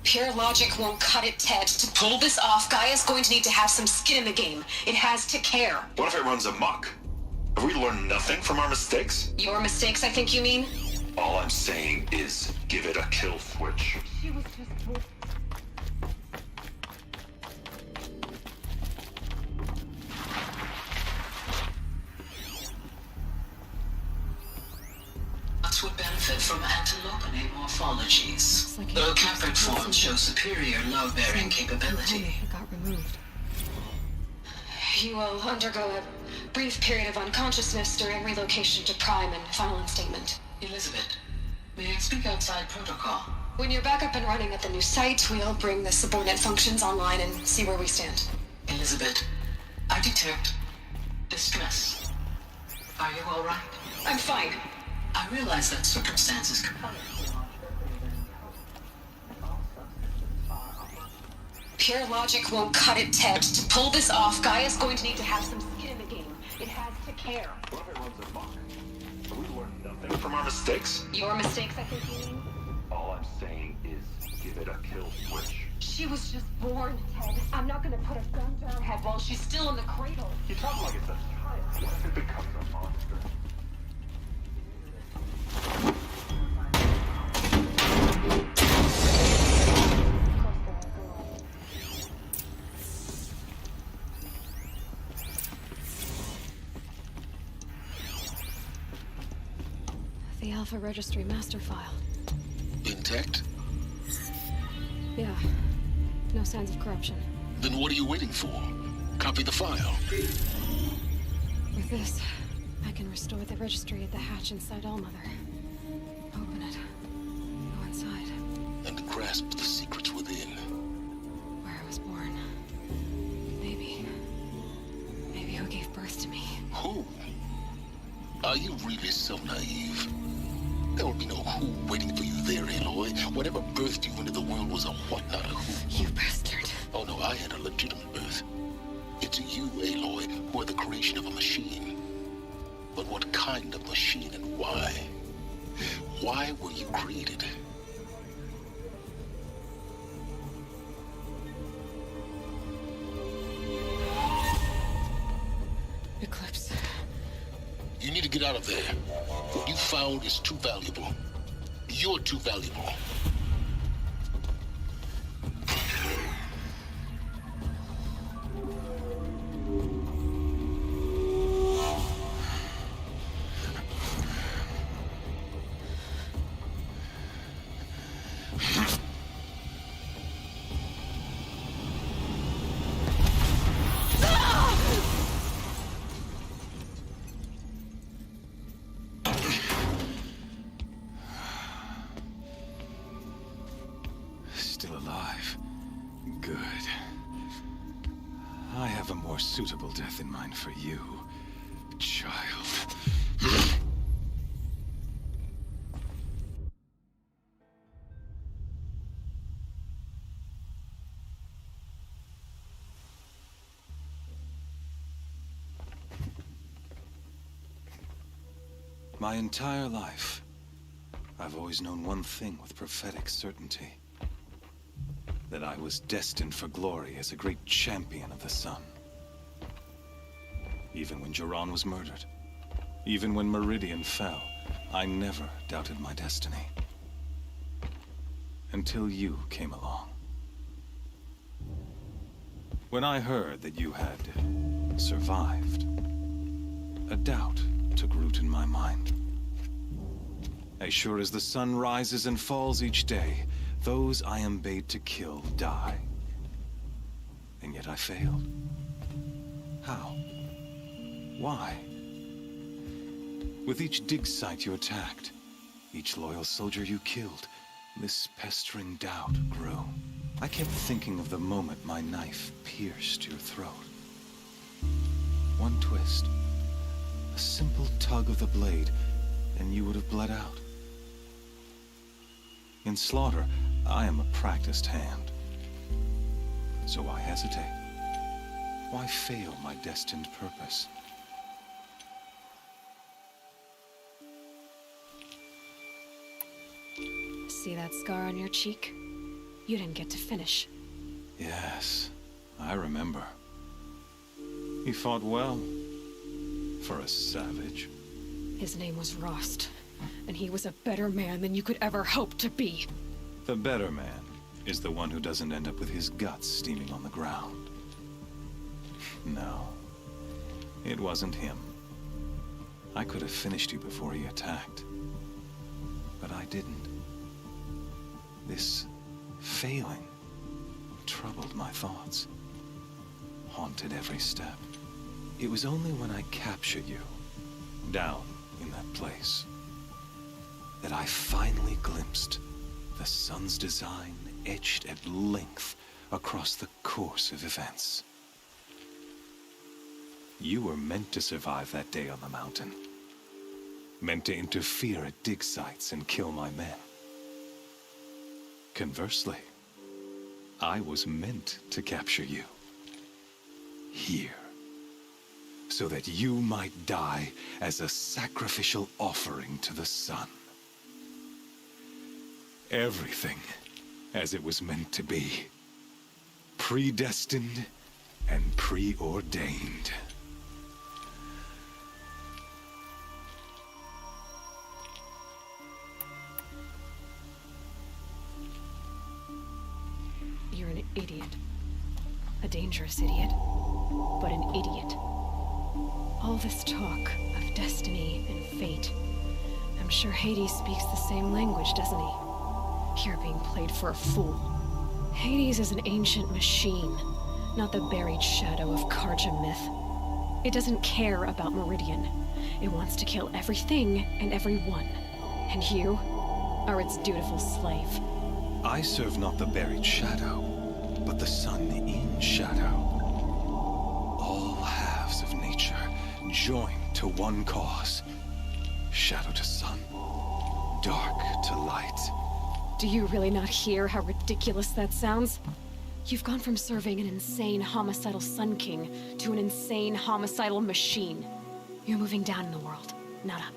Pure logic won't cut it, Ted. To pull this off, Gaia's going to need to have some skin in the game. It has to care. What if it runs amok? Have we learned nothing from our mistakes? Your mistakes, I think you mean? All I'm saying is give it a kill switch. She was just... Would benefit from antilopinate morphologies. Though caprid forms show superior load-bearing capability. It got removed. You will undergo a brief period of unconsciousness during relocation to Prime and final instatement. Elizabeth, may I speak outside protocol? When you're back up and running at the new site, we'll bring the subordinate functions online and see where we stand. Elizabeth, I detect distress. Are you all right? I'm fine. I realize that circumstances compel it. Pure logic won't cut it, Ted. To pull this off, Gaia's going to need to have some skin in the game. It has to care. What if it runs amok? Have we learned nothing from our mistakes? Your mistakes, I think you mean? All I'm saying is give it a kill switch. She was just born, Ted. I'm not gonna put a gun to her head while she's still in the cradle. You talk like it's a child. What if it becomes a monster? The Alpha Registry master file. Intact? Yeah. No signs of corruption. Then what are you waiting for? Copy the file. With this, I can restore the registry at the hatch inside Allmother. Open it. Go inside. And grasp the secrets within. Where I was born. Maybe who gave birth to me. Who? Are you really so naive? There will be no who waiting for you there, Aloy. Whatever birthed you into the world was a what, not a who. You bastard. Oh no, I had a legitimate birth. It's you, Aloy, who are the creation of a machine. But what kind of machine and why? Why were you created? Eclipse. You need to get out of there. What you found is too valuable. You're too valuable. suitable death in mind for you, child. My entire life, I've always known one thing with prophetic certainty. That I was destined for glory as a great champion of the sun. Even when Jiran was murdered, even when Meridian fell, I never doubted my destiny. Until you came along. When I heard that you had survived, a doubt took root in my mind. As sure as the sun rises and falls each day, those I am bade to kill die. And yet I failed. How? Why? With each dig site you attacked, each loyal soldier you killed, this pestering doubt grew. I kept thinking of the moment my knife pierced your throat. One twist, a simple tug of the blade, and you would have bled out. In slaughter, I am a practiced hand. So why hesitate? Why fail my destined purpose? See that scar on your cheek? You didn't get to finish. Yes, I remember. He fought well. For a savage. His name was Rost, and he was a better man than you could ever hope to be. The better man is the one who doesn't end up with his guts steaming on the ground. No, it wasn't him. I could have finished you before he attacked. But I didn't. This failing troubled my thoughts, haunted every step. It was only when I captured you, down in that place, that I finally glimpsed the sun's design etched at length across the course of events. You were meant to survive that day on the mountain. Meant to interfere at dig sites and kill my men. Conversely, I was meant to capture you. Here. So that you might die as a sacrificial offering to the sun. Everything as it was meant to be. Predestined and preordained. You're an idiot. A dangerous idiot. But an idiot. All this talk of destiny and fate. I'm sure Hades speaks the same language, doesn't he? You're being played for a fool. Hades is an ancient machine, not the buried shadow of Karja myth. It doesn't care about Meridian. It wants to kill everything and everyone. And you are its dutiful slave. I serve not the buried shadow, but the sun in shadow. All halves of nature joined to one cause. Shadow to sun, dark to light. Do you really not hear how ridiculous that sounds? You've gone from serving an insane homicidal Sun King to an insane homicidal machine. You're moving down in the world, not up.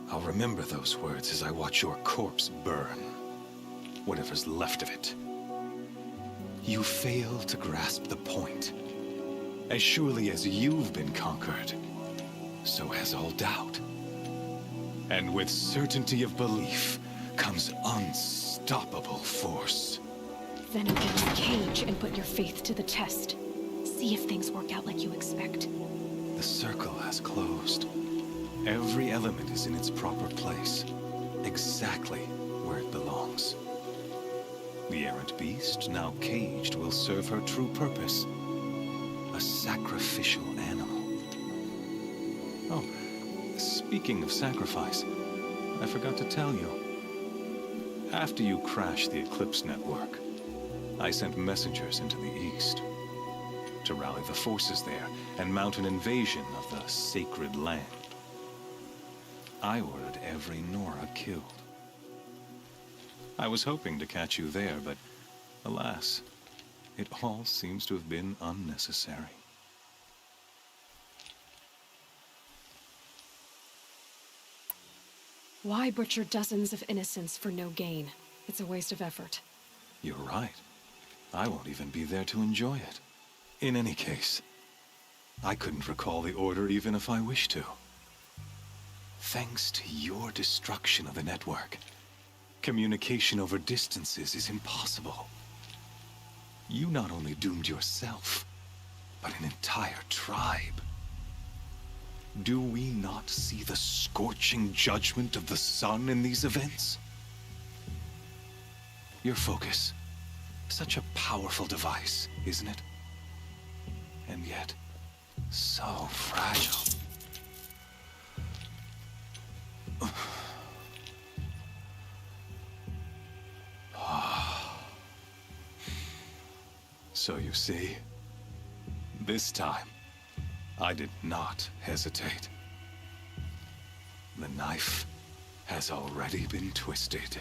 I'll remember those words as I watch your corpse burn. Whatever's left of it. You fail to grasp the point. As surely as you've been conquered, so has all doubt. And with certainty of belief comes unstoppable force. Then open the cage and put your faith to the test. See if things work out like you expect. The circle has closed. Every element is in its proper place, exactly where it belongs. The errant beast, now caged, will serve her true purpose. A sacrificial animal. Oh, speaking of sacrifice, I forgot to tell you. After you crashed the Eclipse network, I sent messengers into the east. to rally the forces there and mount an invasion of the sacred land. I ordered every Nora killed. I was hoping to catch you there, but alas, it all seems to have been unnecessary. Why butcher dozens of innocents for no gain? It's a waste of effort. You're right. I won't even be there to enjoy it. In any case, I couldn't recall the order even if I wished to. Thanks to your destruction of the network, communication over distances is impossible. You not only doomed yourself, but an entire tribe. Do we not see the scorching judgment of the sun in these events? Your focus, such a powerful device, isn't it? And yet, so fragile. So you see, this time, I did not hesitate. The knife has already been twisted.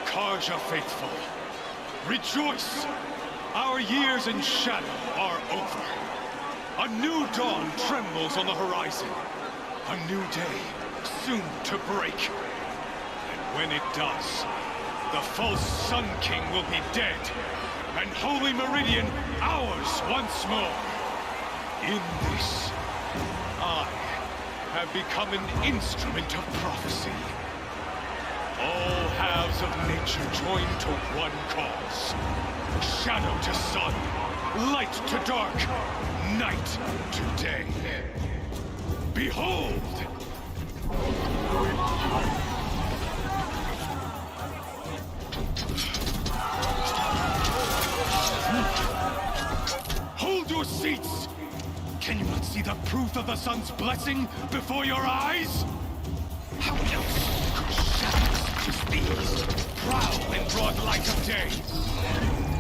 Karja faithful, rejoice! Our years in shadow are over. A new dawn trembles on the horizon. A new day soon to break. And when it does, the false Sun King will be dead, and Holy Meridian ours once more. In this, I have become an instrument of prophecy. All halves of nature join to one cause. Shadow to sun, light to dark, night to day. Behold! Hold your seats! Can you not see the proof of the sun's blessing before your eyes? How else could shadows such as these prowl in broad light of day?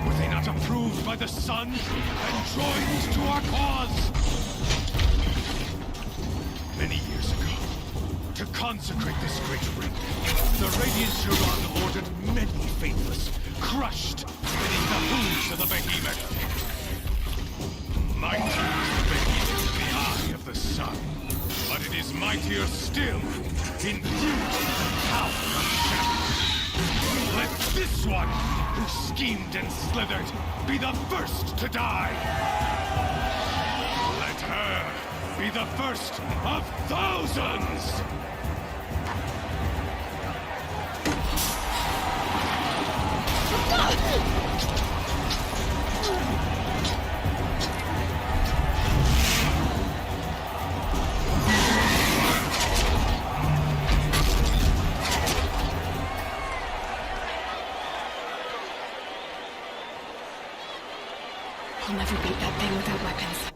Were they not approved by the sun and joined to our cause? Many years ago, to consecrate this great ring, the Radiant Turan ordered many faithless, crushed beneath the hooves of the behemoth. Mighty is the behemoth in the eye of the sun, but it is mightier still in beauty and power of shadow. Let this one, who schemed and slithered, be the first to die. Let her be the first of thousands! I'll never beat that thing without weapons.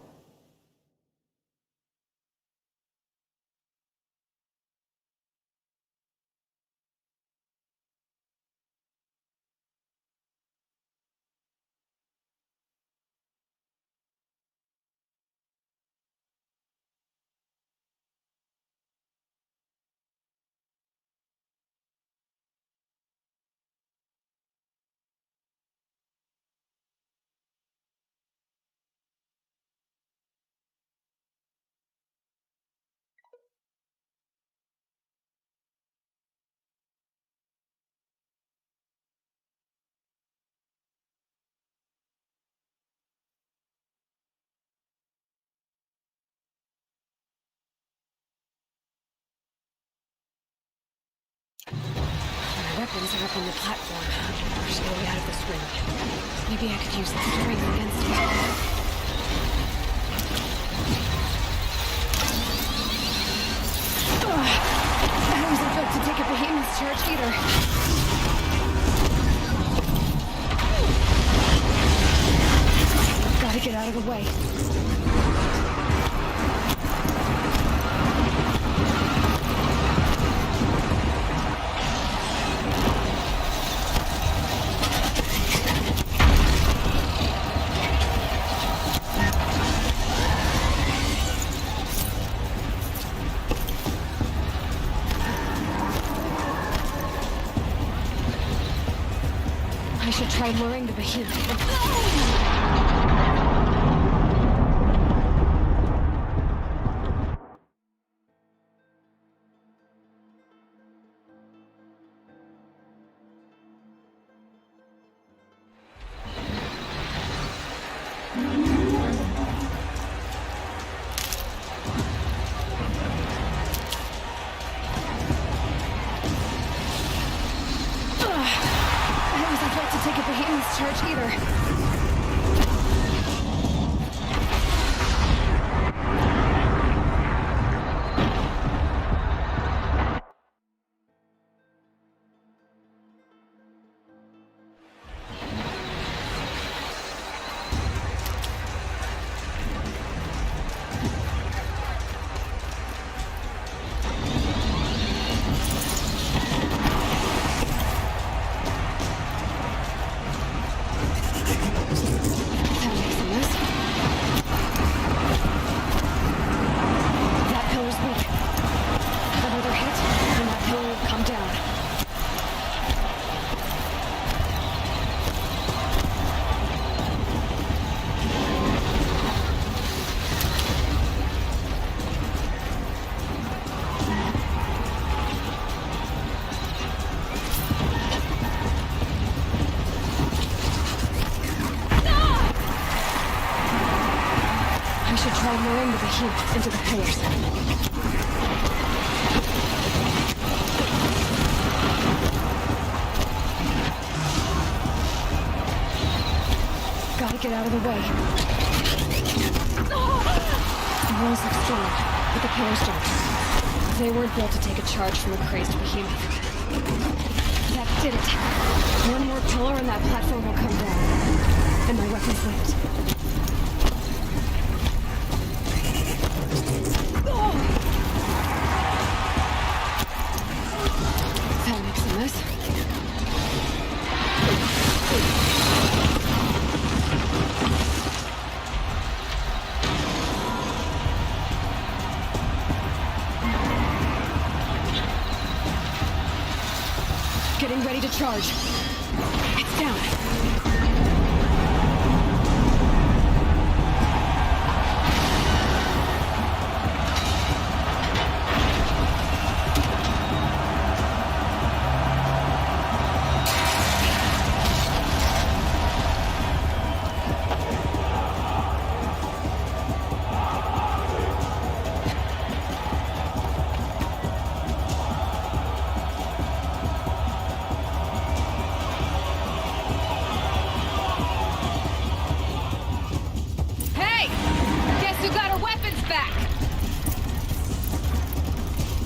My weapons are up on the platform. I should get out of this ring. Maybe I could use the strength against it. a behemoth's charge either. Gotta get out of the way. I should try luring the behemoth. Take a behemoth's charge either. Try luring the behemoth into the pillars. Gotta get out of the way. The walls look strong, but the pillars don't. They weren't built to take a charge from a crazed behemoth. That did it. One more pillar and that platform will come down. And my weapons lift. That makes a mess. Getting ready to charge. It's down.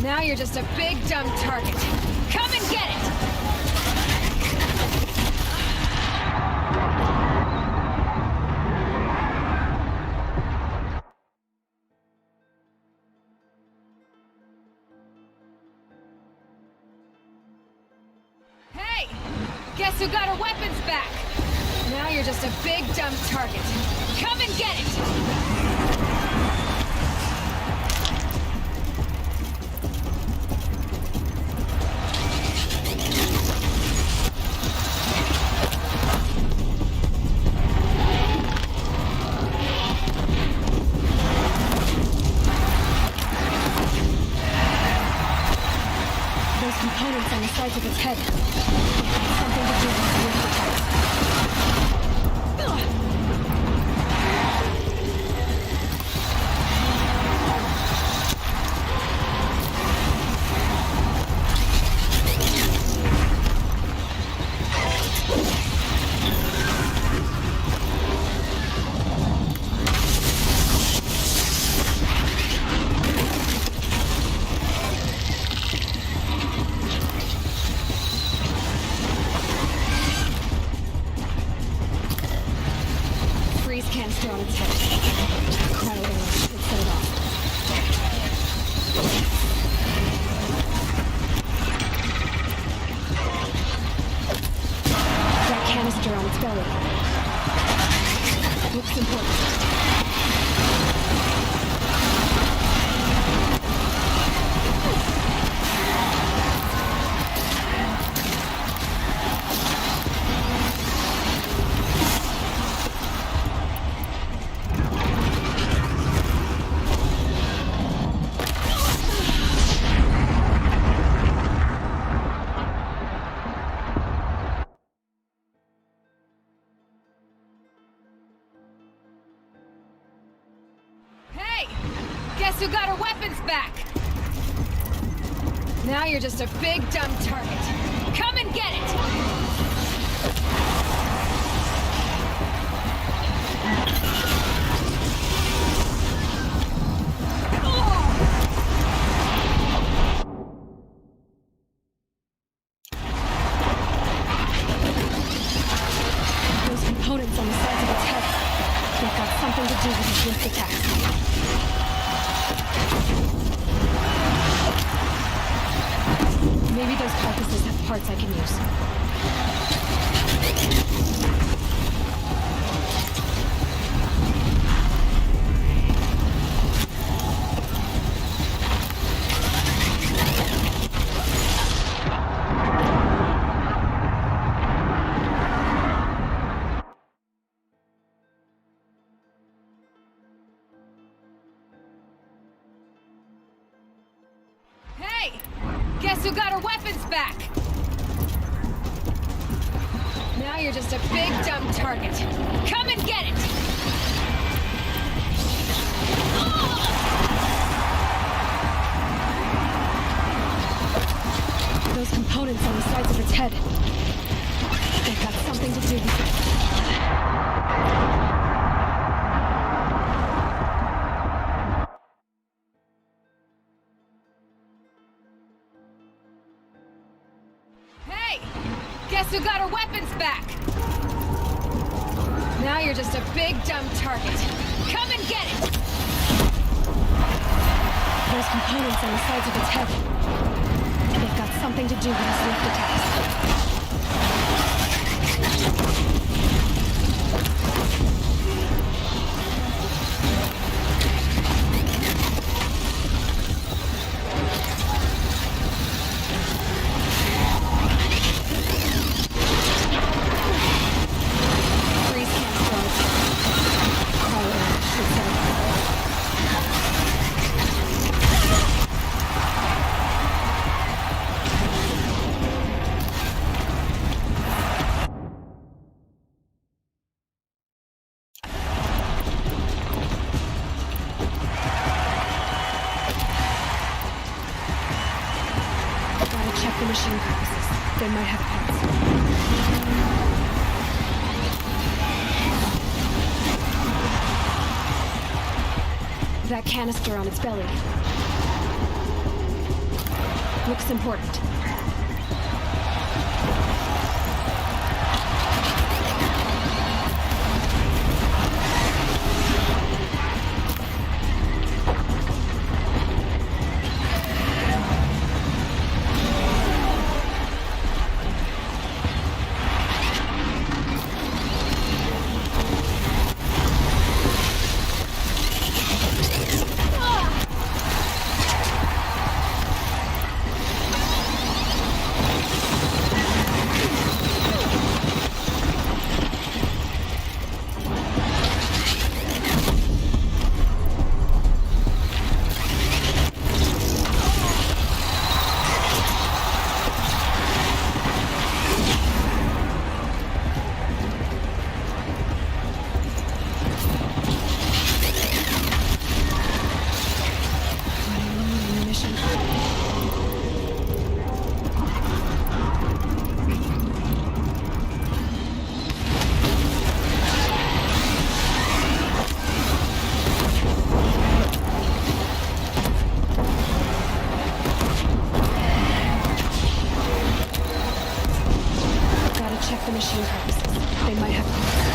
Now you're just a big, dumb target. Come and get it! Hey! Guess who got her weapons back? Now you're just a big, dumb target. Come and get it! Components on the sides of its head. Something to do with the attack. its belly. Looks important. Guess who got her weapons back? Now you're just a big, dumb target. Come and get it! Those components on the sides of its head, they've got something to do with its lift attacks. Maybe those carcasses have parts I can use. Guess who got her weapons back? Now you're just a big, dumb target. Come and get it! Those components on the sides of its head, they've got something to do with it. Guess who got her weapons back? Now you're just a big, dumb target. Come and get it! Those components on the sides of its head, they've got something to do with its lift attacks. Check the machine carcasses. They might have parts. That canister on its belly looks important. Check the machine carcasses. They might have parts.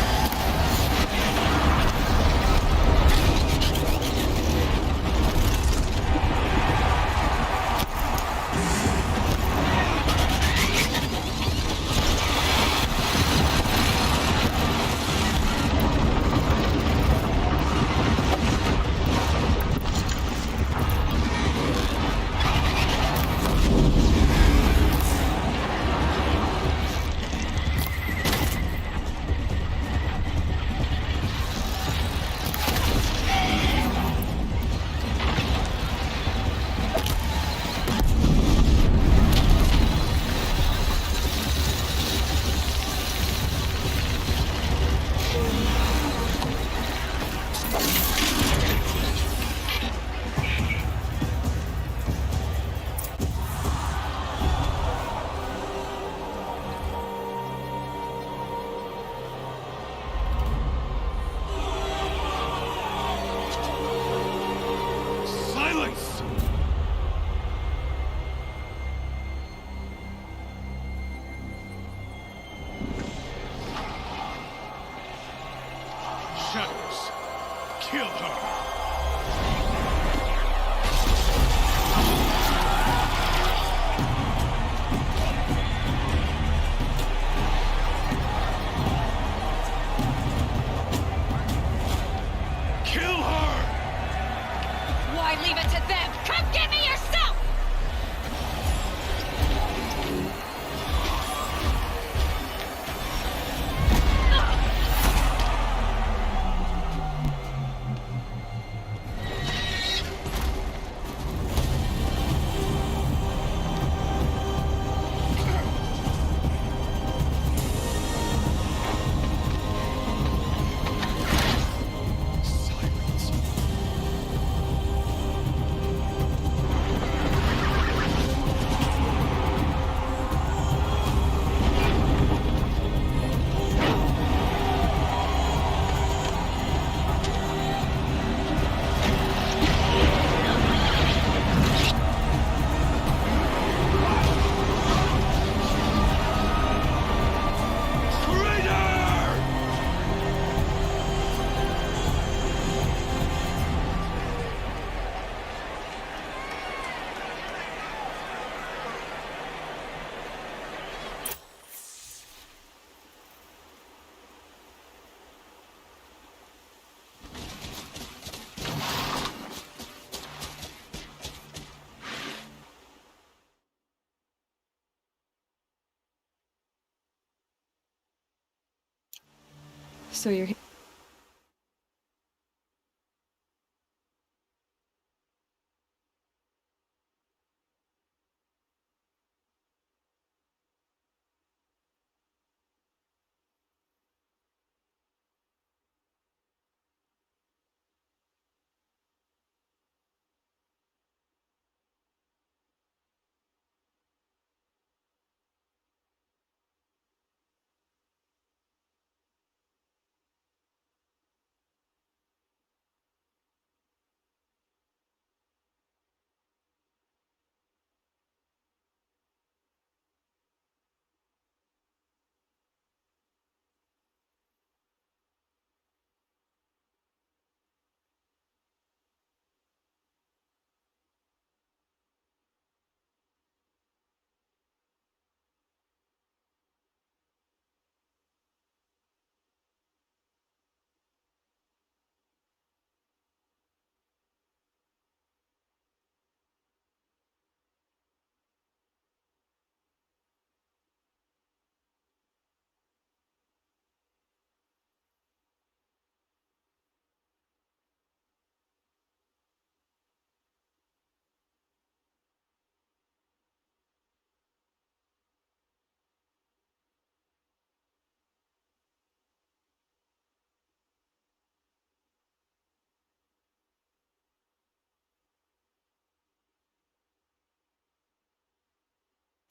Kill her! Kill her! Why leave it to them? Come get me yourself! So you're...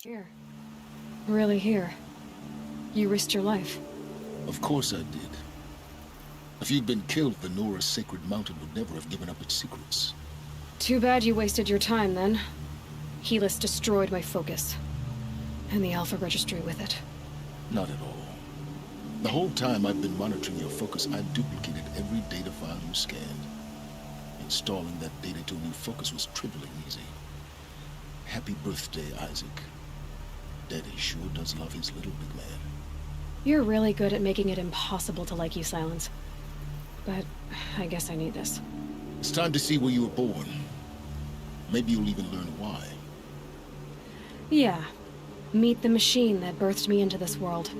Here. Really here. You risked your life. Of course I did. If you'd been killed, the Nora's sacred mountain would never have given up its secrets. Too bad you wasted your time, then. Helis destroyed my focus. And the Alpha Registry with it. Not at all. The whole time I've been monitoring your focus, I've duplicated every data file you scanned. Installing that data to a new focus was trivially easy. Happy birthday, Isaac. Daddy sure does love his little big man. You're really good at making it impossible to like you, Silence. But I guess I need this. It's time to see where you were born. Maybe you'll even learn why. Yeah. Meet the machine that birthed me into this world.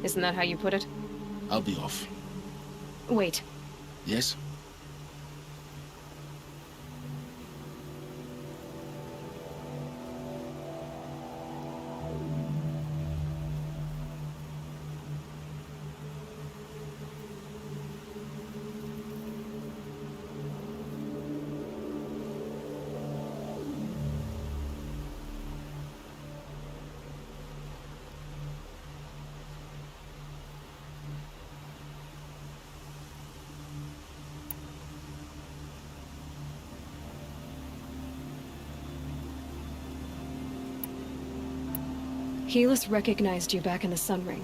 Isn't that how you put it? I'll be off. Wait. Yes? Helis recognized you back in the Sun Ring.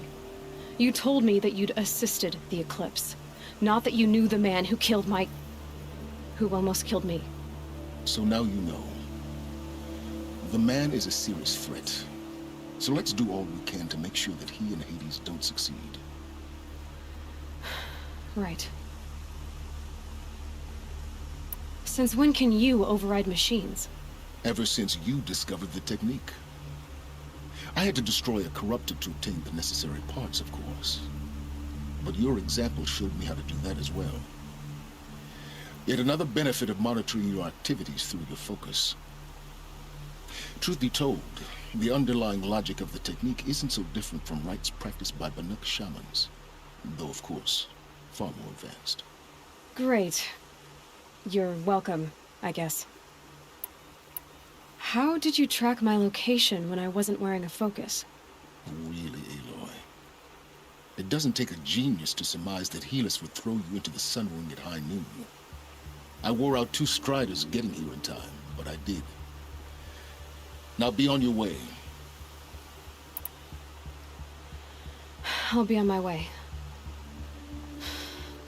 You told me that you'd assisted the Eclipse, not that you knew the man who killed my... who almost killed me. So now you know. The man is a serious threat. So let's do all we can to make sure that he and Hades don't succeed. Right. Since when can you override machines? Ever since you discovered the technique. I had to destroy a corruptor to obtain the necessary parts, of course. But your example showed me how to do that as well. Yet another benefit of monitoring your activities through your focus. Truth be told, the underlying logic of the technique isn't so different from rites practiced by Banuk shamans. Though, of course, far more advanced. Great. You're welcome, I guess. How did you track my location when I wasn't wearing a focus? Really, Aloy? It doesn't take a genius to surmise that Helis would throw you into the sun ring at high noon. I wore out 2 striders getting here in time, but I did. Now be on your way. I'll be on my way.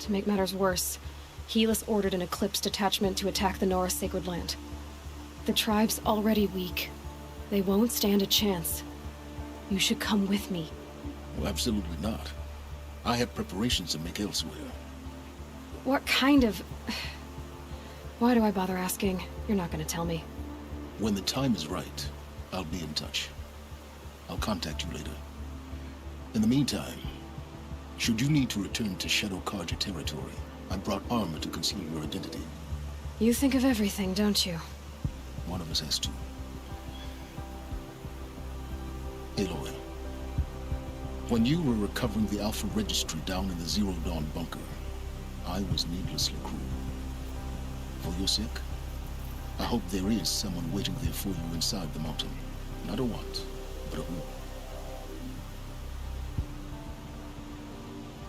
To make matters worse, Helis ordered an Eclipse detachment to attack the Norris Sacred Land. The tribe's already weak. They won't stand a chance. You should come with me. Well, absolutely not. I have preparations to make elsewhere. What kind of... Why do I bother asking? You're not gonna tell me. When the time is right, I'll be in touch. I'll contact you later. In the meantime, should you need to return to Shadow Karja territory, I brought armor to conceal your identity. You think of everything, don't you? One of us has to. Aloy, when you were recovering the Alpha Registry down in the Zero Dawn bunker, I was needlessly cruel. For your sake, I hope there is someone waiting there for you inside the mountain. Not a what, but a who.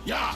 Yeah!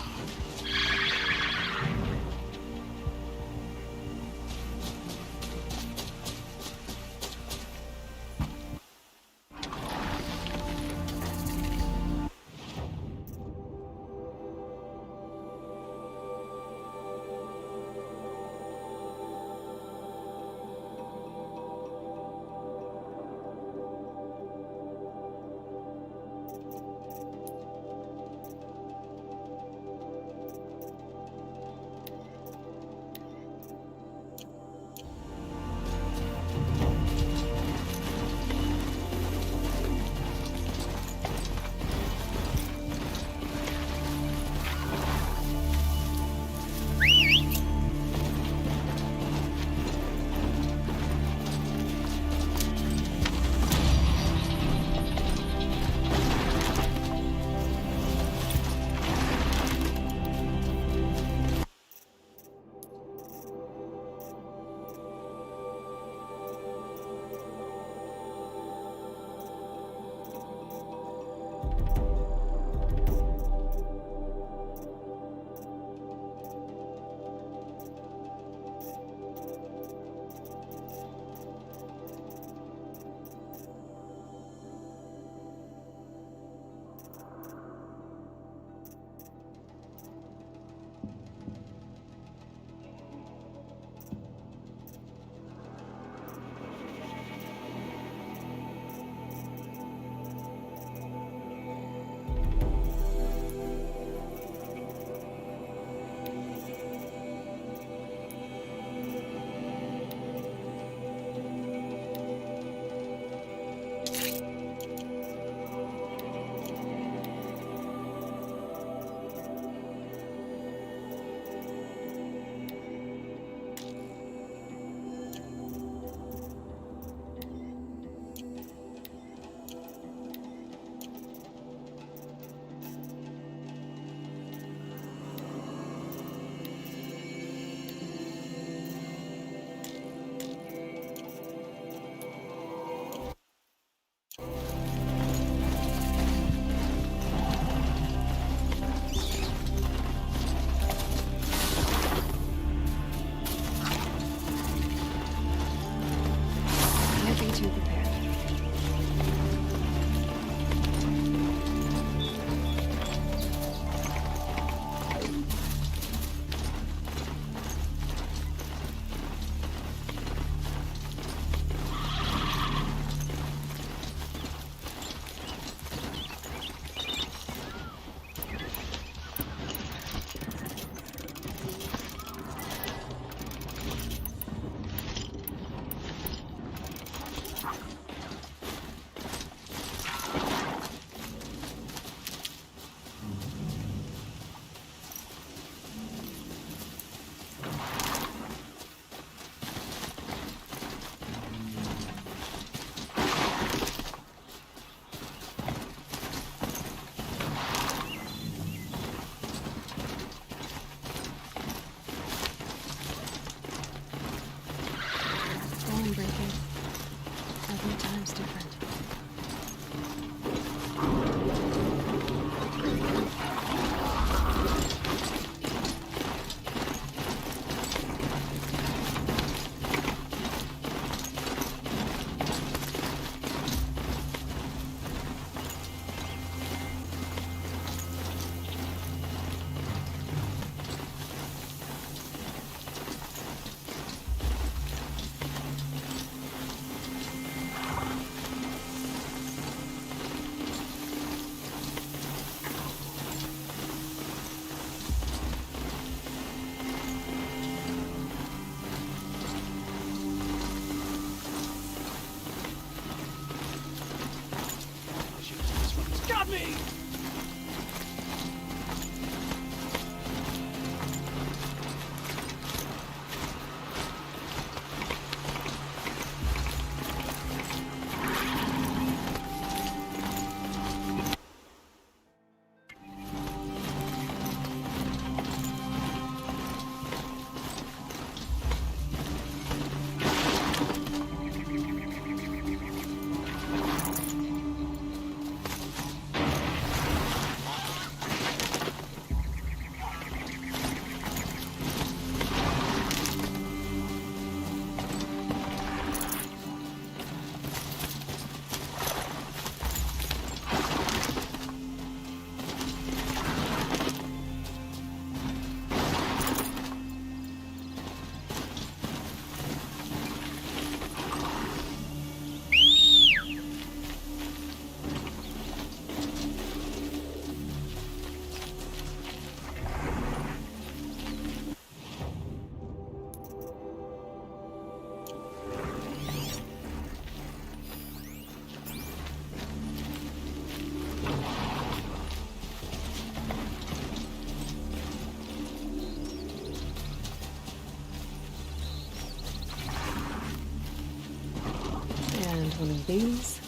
me! And one of these.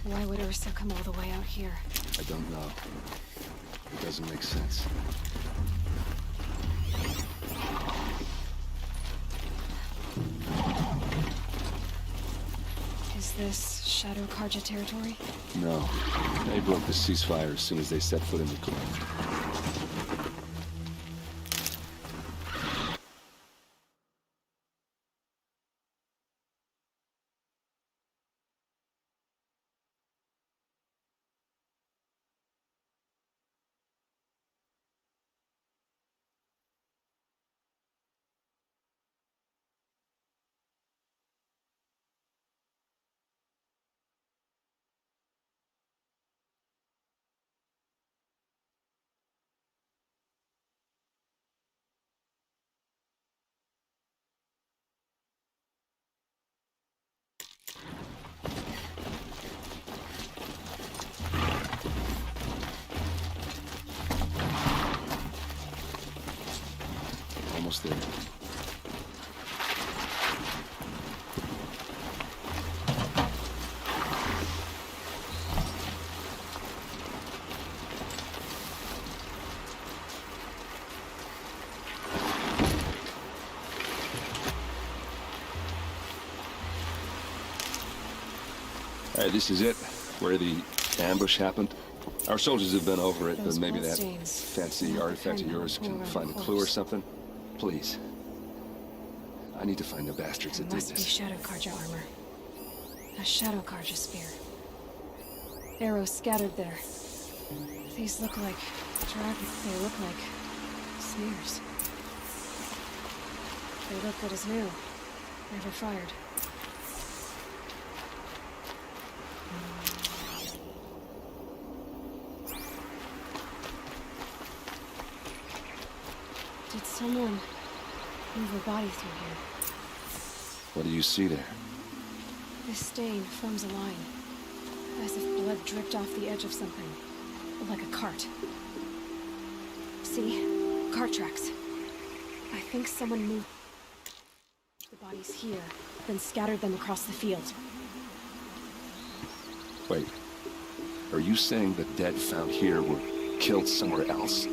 Why would Ursa come all the way out here? I don't know. It doesn't make sense. Is this Shadow Karja territory? No. They broke the ceasefire as soon as they set foot in the cleft. almost there. All right, this is it, where the ambush happened. Our soldiers have been over it, but maybe that fancy artifact of yours can find a clue or something. Please. I need to find the bastards that did Must be this. Shadow Karja armor. A Shadow Karja spear. Arrows scattered there. These look like dragons. They look like smears. They look good as new. Never fired. Did someone move a body through here? What do you see there? This stain forms a line, as if blood dripped off the edge of something, like a cart. See? Cart tracks. I think someone moved the bodies here, then scattered them across the field. Wait. Are you saying the dead found here were killed somewhere else?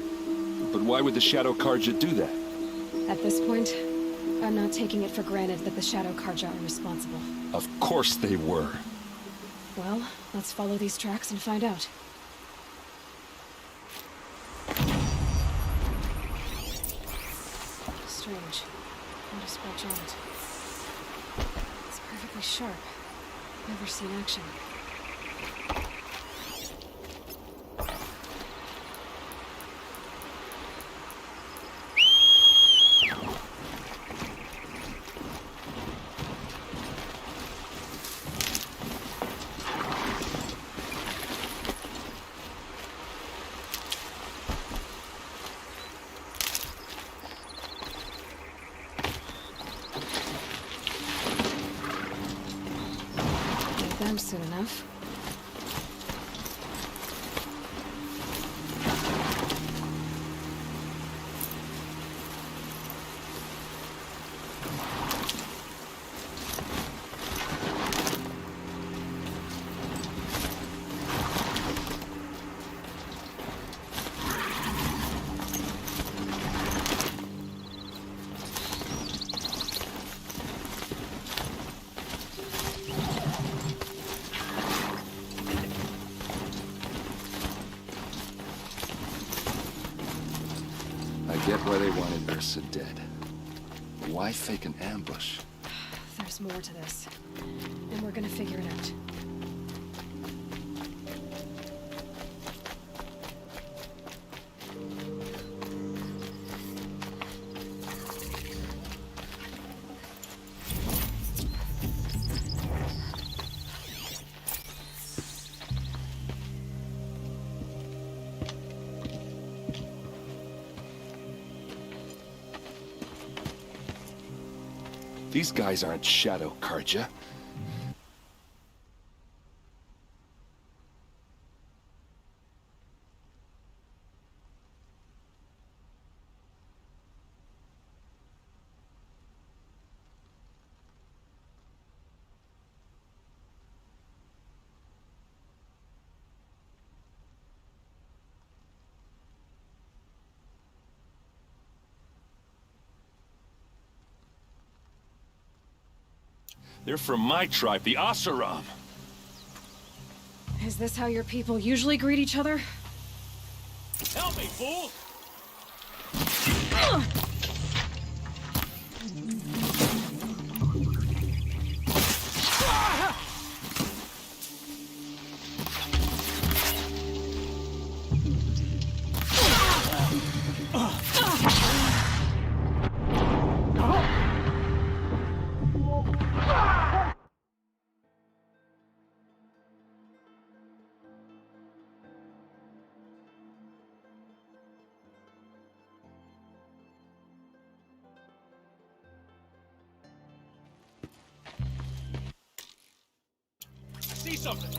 But why would the Shadow Karja do that? At this point, I'm not taking it for granted that the Shadow Karja are responsible. Of course they were. Well, let's follow these tracks and find out. Strange. Not a scratch on it. It's perfectly sharp. Never seen action. Them soon enough. I get why they wanted Ursa dead. But why fake an ambush? There's more to this, and we're gonna figure it out. These guys aren't Shadow Karja. They're from my tribe, the Asaram. Is this how your people usually greet each other? Help me, fool! See something.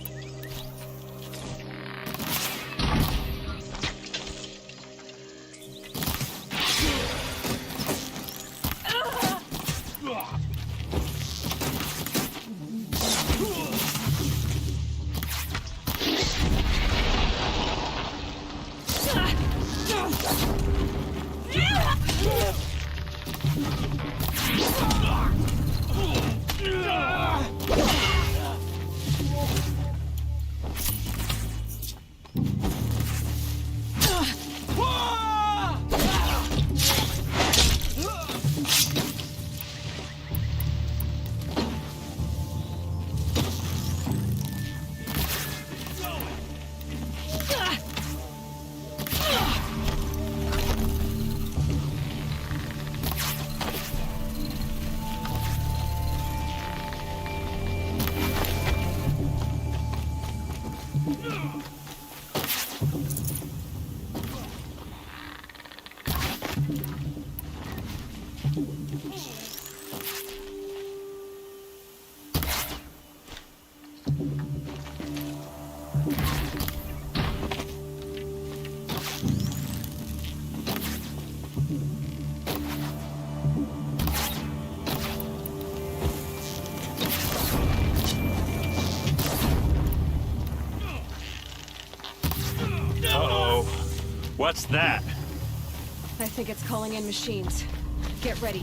What's that? I think it's calling in machines. Get ready.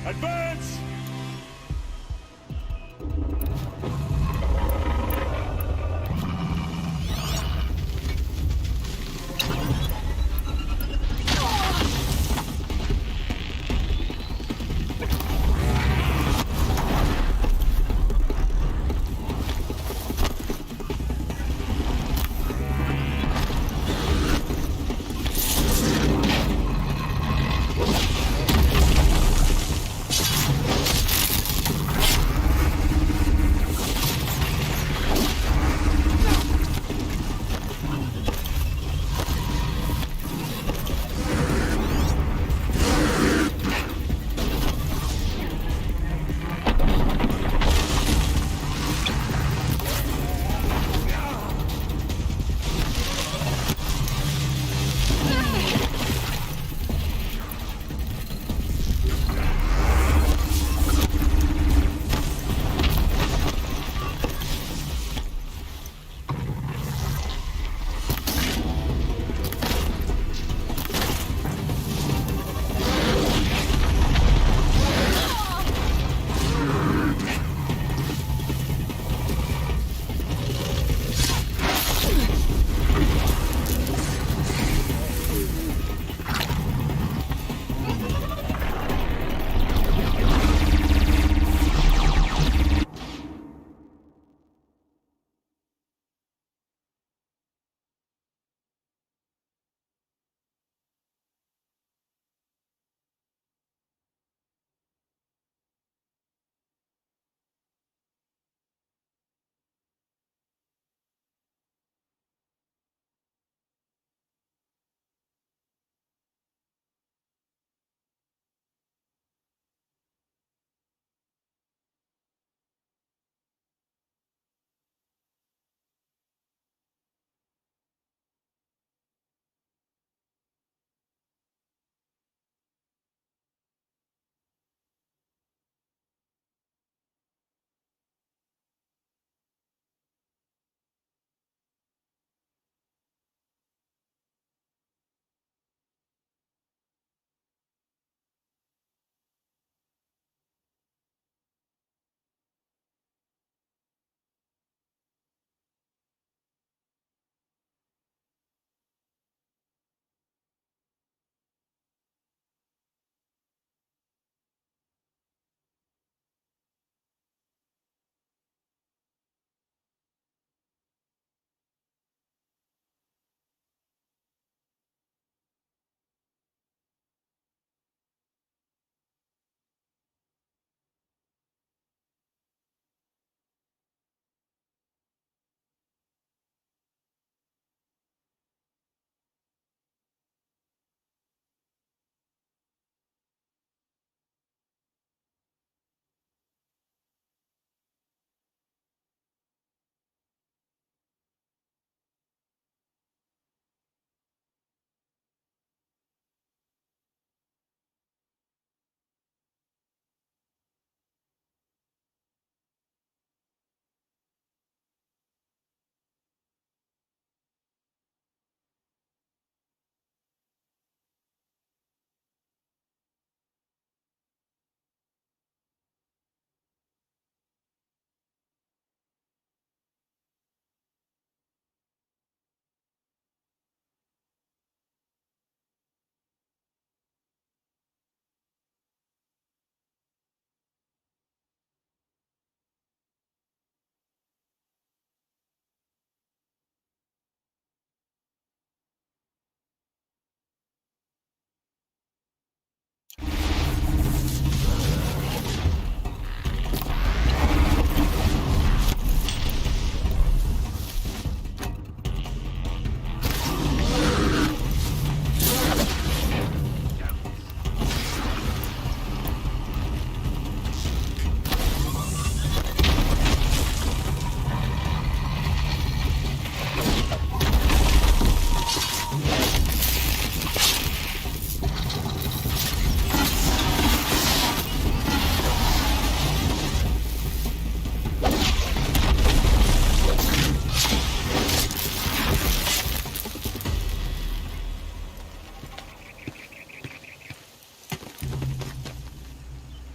Advance!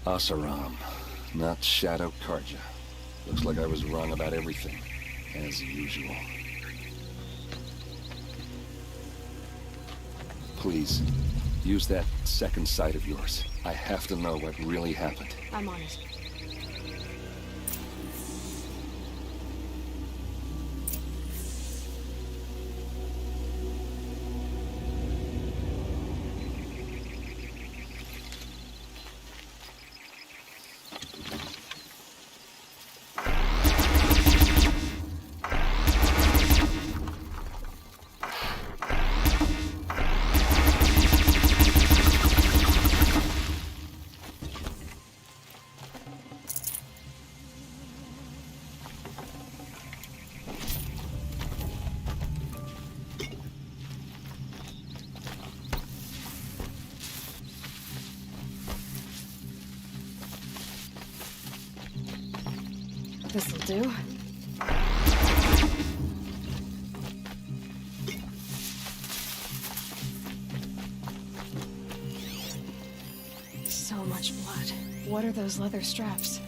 Asaram, not Shadow Karja. Looks like I was wrong about everything, as usual. Please, use that second sight of yours. I have to know what really happened. I'm on it. This'll do. So much blood. What are those leather straps?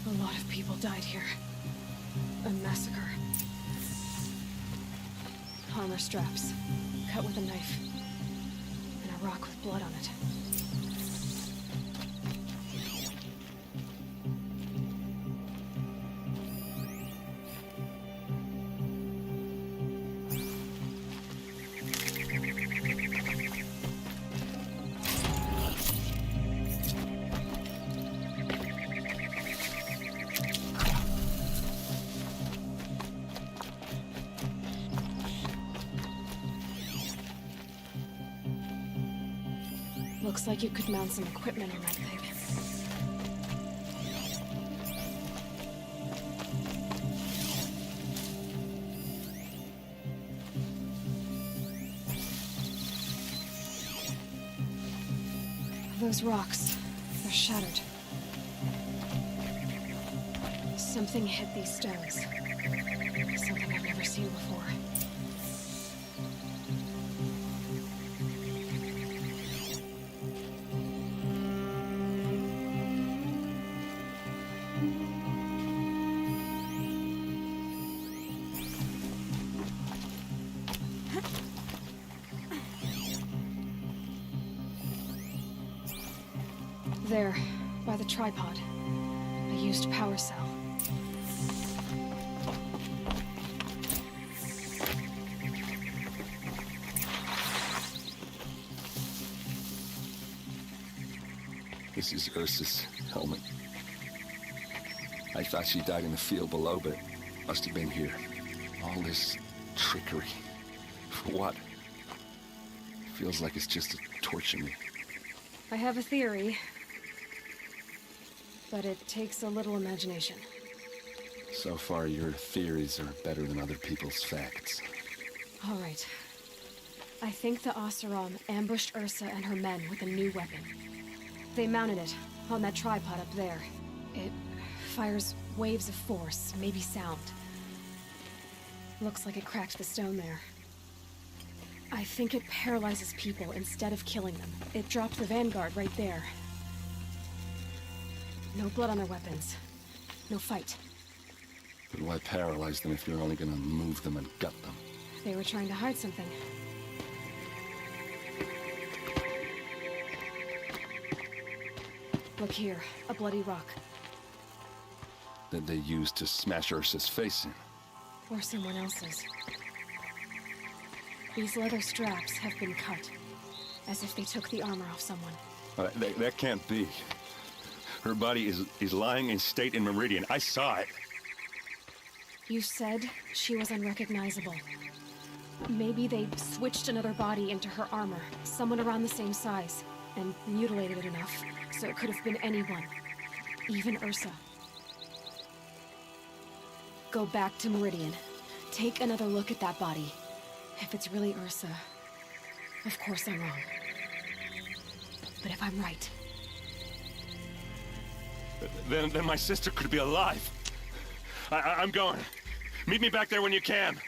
A lot of people died here. A massacre. Armor straps, cut with a knife, and a rock with blood on it. Looks like you could mount some equipment on that thing. Those rocks, they're shattered. Something hit these stones. Something I've never seen before. There, by the tripod. A used power cell. This is Ursa's helmet. I thought she died in the field below, but must have been here. All this trickery. For what? Feels like it's just to torture me. I have a theory. But it takes a little imagination. So far, your theories are better than other people's facts. All right. I think the Oseram ambushed Ursa and her men with a new weapon. They mounted it on that tripod up there. It fires waves of force, maybe sound. Looks like it cracked the stone there. I think it paralyzes people instead of killing them. It dropped the vanguard right there. No blood on their weapons. No fight. But why paralyze them if you're only gonna move them and gut them? They were trying to hide something. Look here, a bloody rock. That they used to smash Ursa's face in. Or someone else's. These leather straps have been cut. As if they took the armor off someone. That can't be. Her body is lying in state in Meridian. I saw it. You said she was unrecognizable. Maybe they switched another body into her armor, someone around the same size, and mutilated it enough, so it could have been anyone. Even Ursa. Go back to Meridian. Take another look at that body. If it's really Ursa, of course I'm wrong. But if I'm right... Then my sister could be alive. I'm going. Meet me back there when you can.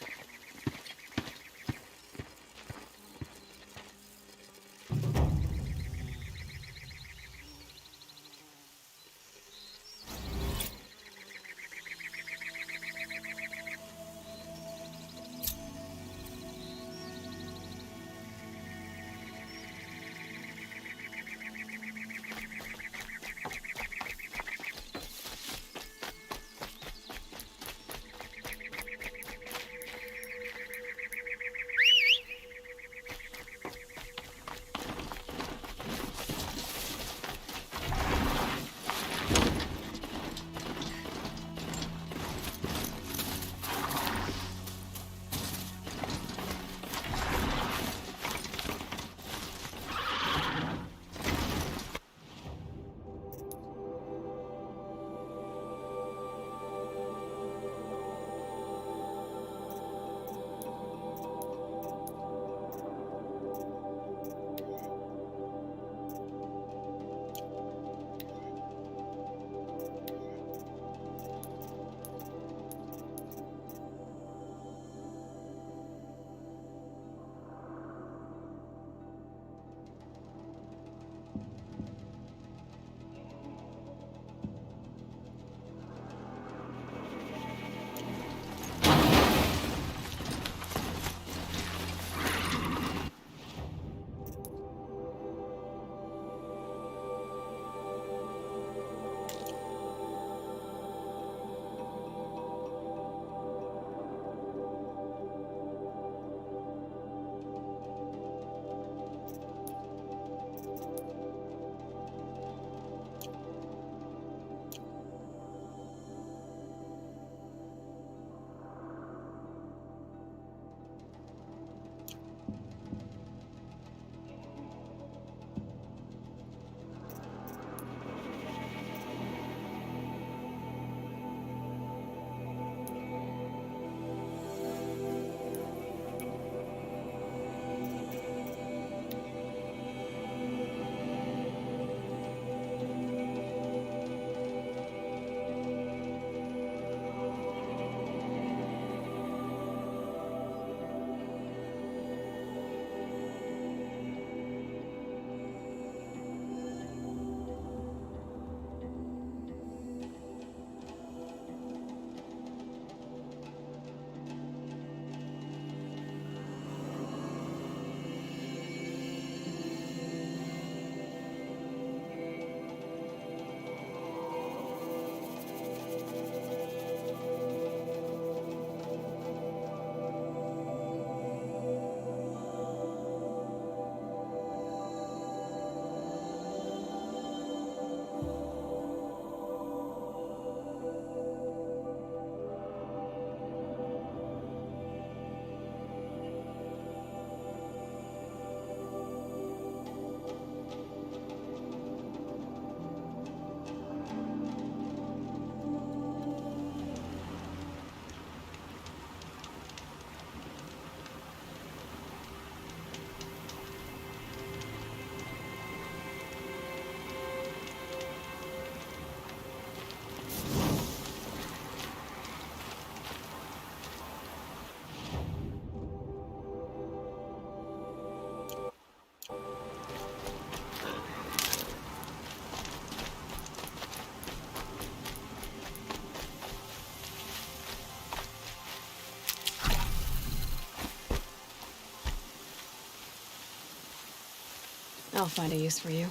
I'll find a use for you.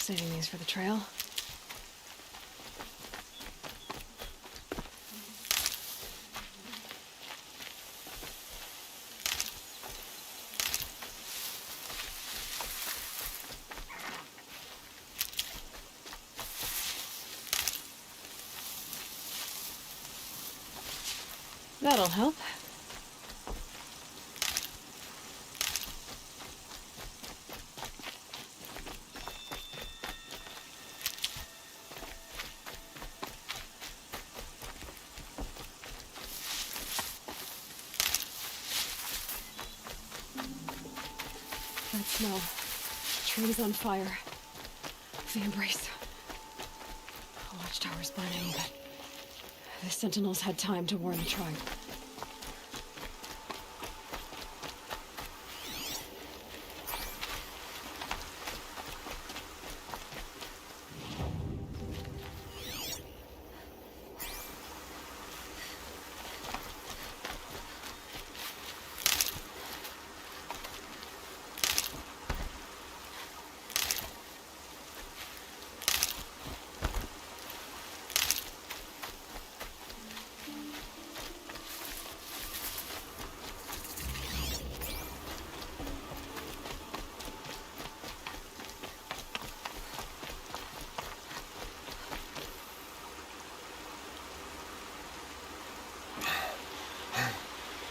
Saving these for the trail. That'll help. That smell. Trees on fire. The embrace. The watchtower's burning, but the sentinels had time to warn the tribe.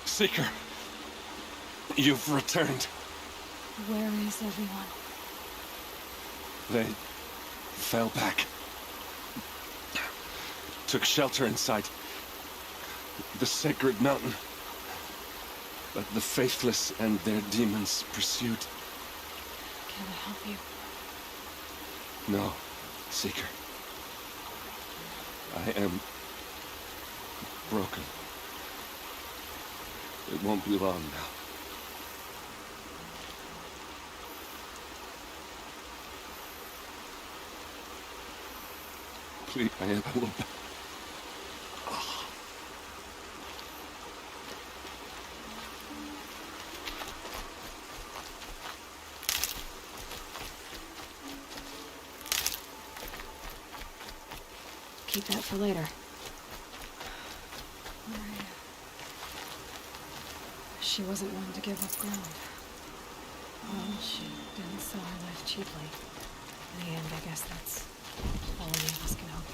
Seeker, you've returned. Where is everyone? They fell back. Took shelter inside the sacred mountain. But the faithless and their demons pursued. Can I help you? No, Seeker. I am broken. It won't be long now. Please, I will. Keep that for later. She wasn't one to give up ground. Well, she didn't sell her life cheaply. In the end, I guess that's all any of us can hope for.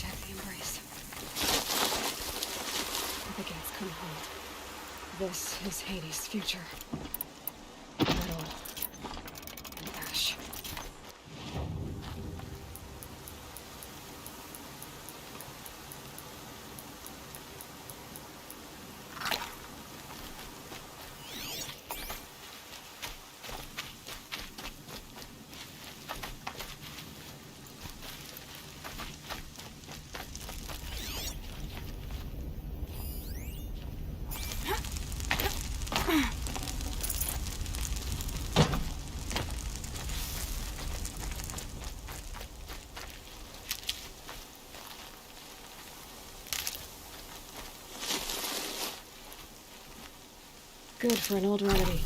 Protect the embrace. The gates come home. This is Hades' future. Metal and ash. Good for an old remedy.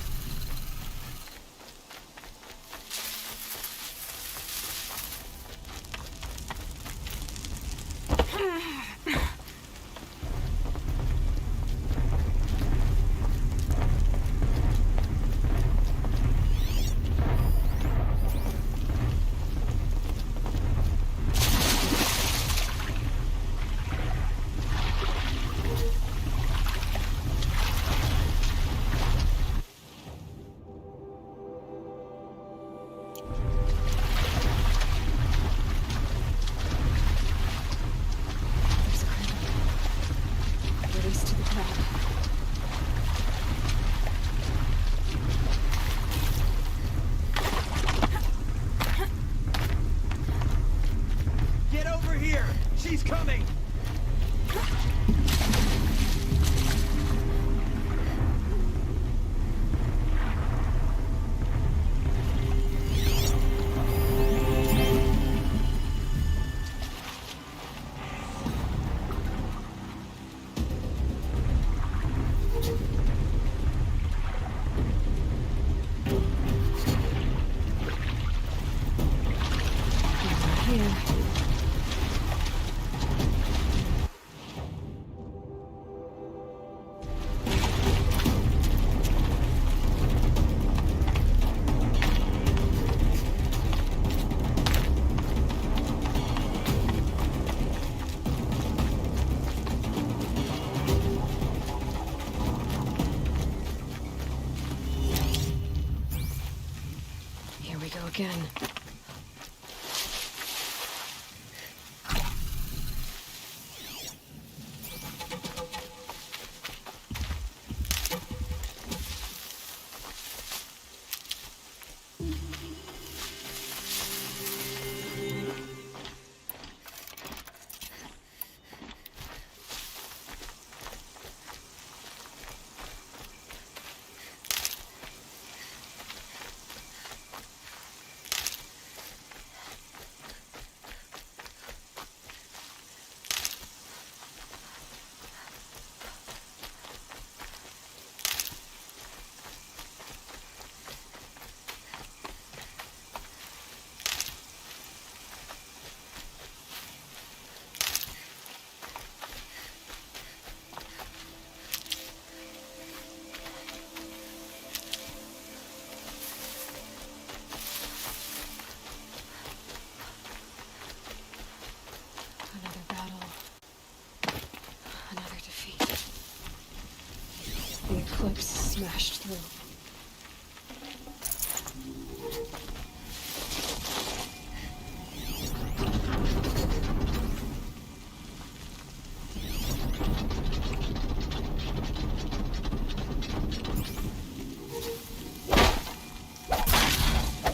She's coming! Again. Eclipse smashed through.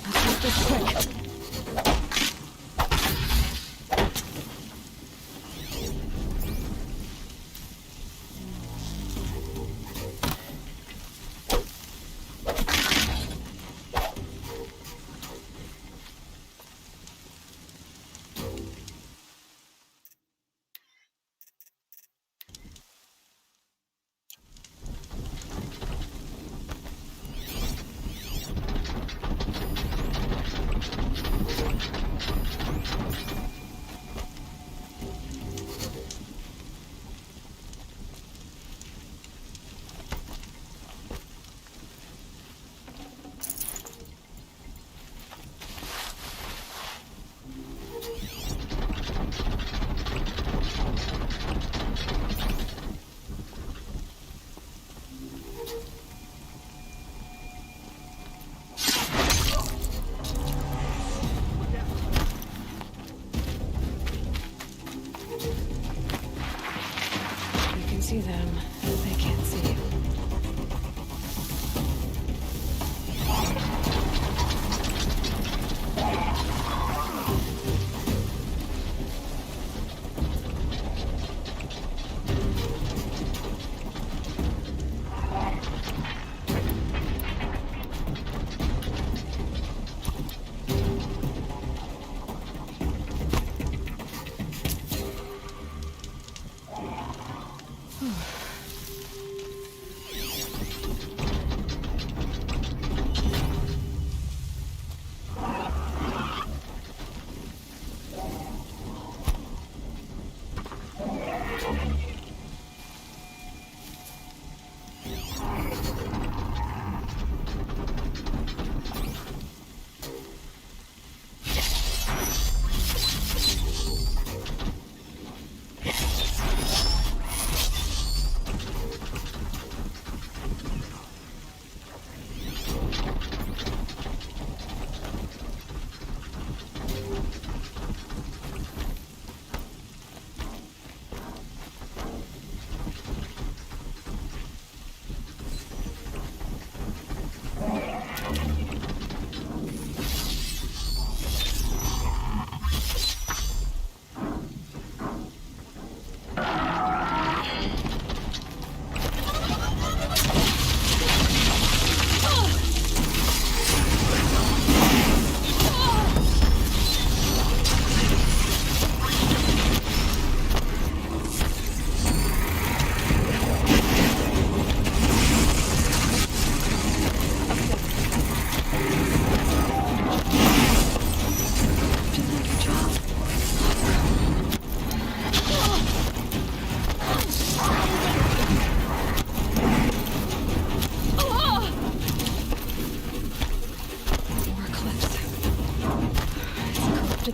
Let's make this quick. see them, they can't see you.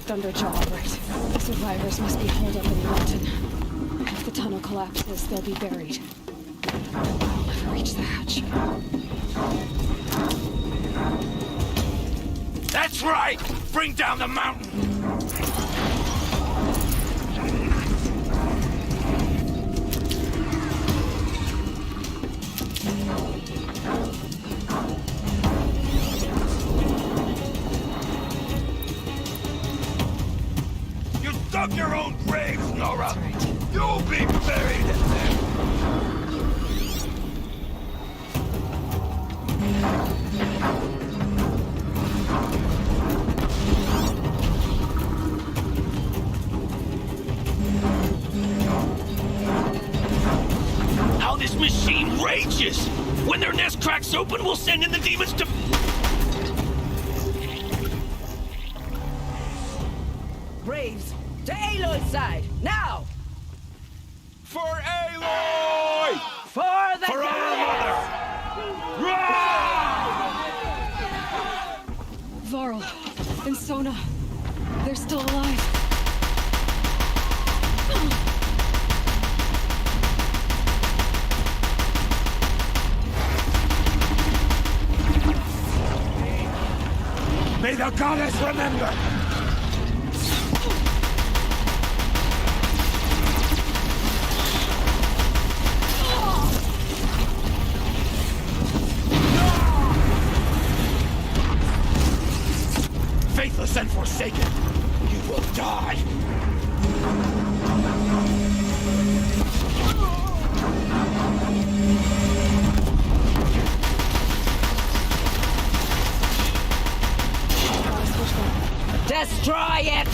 Thunderjaw, right? The survivors must be holed up in the mountain. If the tunnel collapses, they'll be buried. I'll never reach the hatch. That's right! Bring down the mountain! Dug your own grave, Nora! Right. You'll be buried in there! How this machine rages! When their nest cracks open, we'll send in the demons to... Braves! To Aloy's side, now! For Aloy! For the For our mother! Varl and Sona, they're still alive. May the goddess remember! Faithless and forsaken, you will die! Destroy it!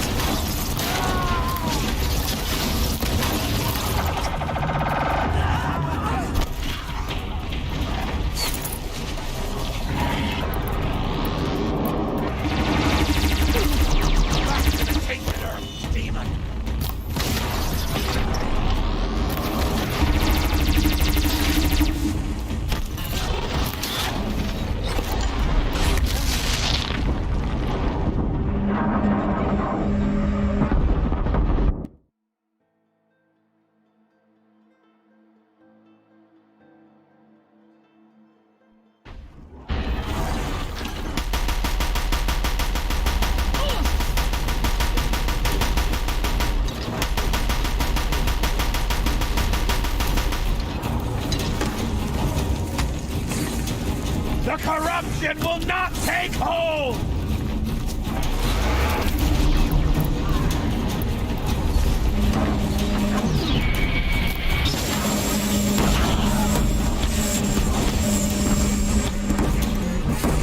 corruption will not take hold!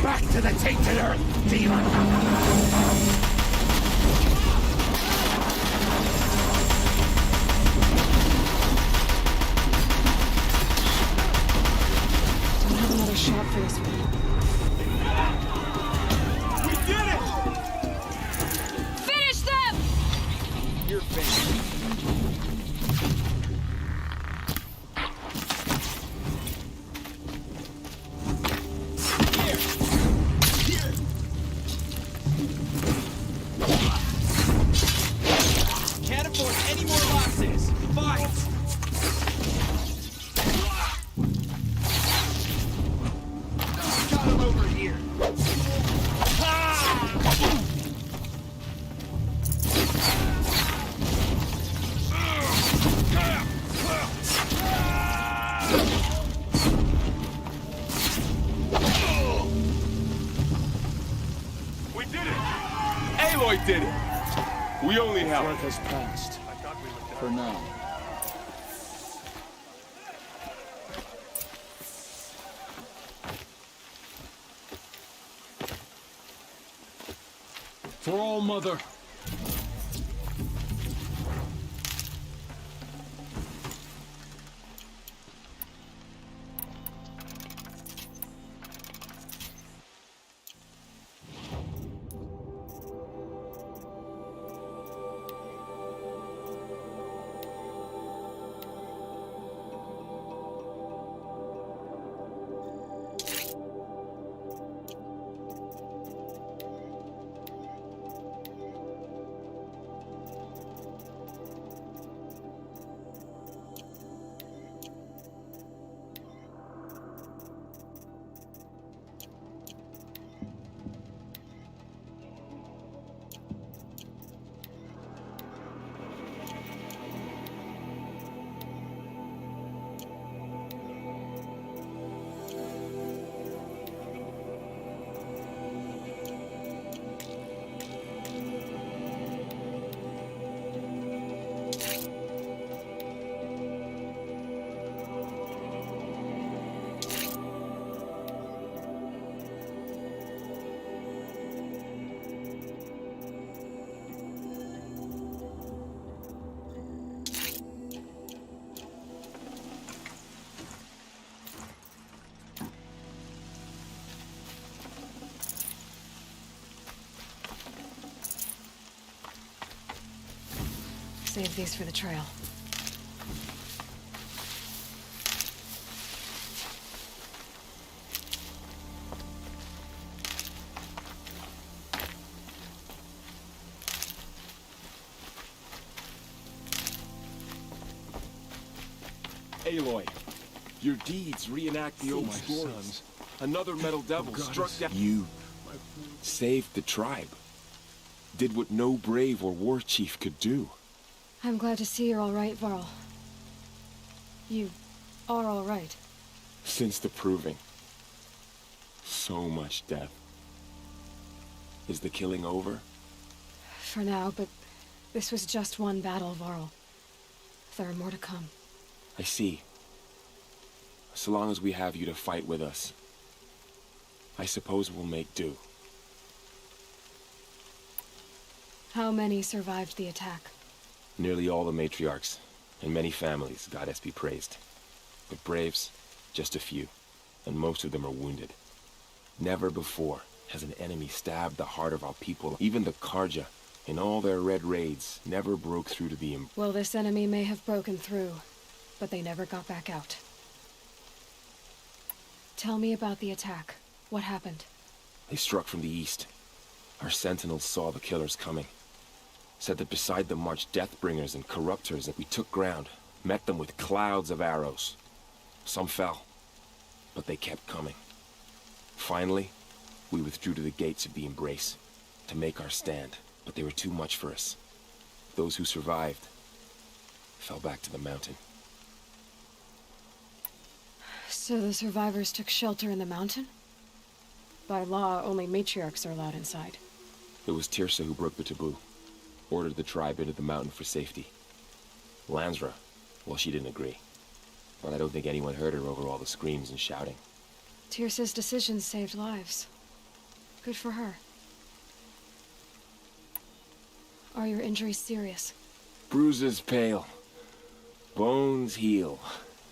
Back to the tainted earth, demon! Shot for this one. We did it! Finish them! You're finished. Can't afford any more losses. Fight! We did it! Aloy did it! We only helped. Work has passed. For now. For all Mother. Save these for the trail. Aloy, your deeds reenact the old stories. Another metal devil struck down. You saved the tribe. Did what no brave or war chief could do. I'm glad to see you're all right, Varl. You are all right. Since the proving. So much death. Is the killing over? For now, but this was just one battle, Varl. There are more to come. I see. So long as we have you to fight with us, I suppose we'll make do. How many survived the attack? Nearly all the matriarchs, and many families, goddess be praised. But braves, just a few, and most of them are wounded. Never before has an enemy stabbed the heart of our people. Even the Karja, in all their red raids, never broke through to the Well, this enemy may have broken through, but they never got back out. Tell me about the attack. What happened? They struck from the east. Our sentinels saw the killers coming. Said that beside them marched Deathbringers and Corruptors, and we took ground, met them with clouds of arrows. Some fell, but they kept coming. Finally, we withdrew to the gates of the Embrace to make our stand, but they were too much for us. Those who survived fell back to the mountain. So the survivors took shelter in the mountain? By law, only matriarchs are allowed inside. It was Tirsa who broke the taboo. Ordered the tribe into the mountain for safety. Lansra, well, she didn't agree. But I don't think anyone heard her over all the screams and shouting. Tirsa's decisions saved lives. Good for her. Are your injuries serious? Bruises pale. Bones heal.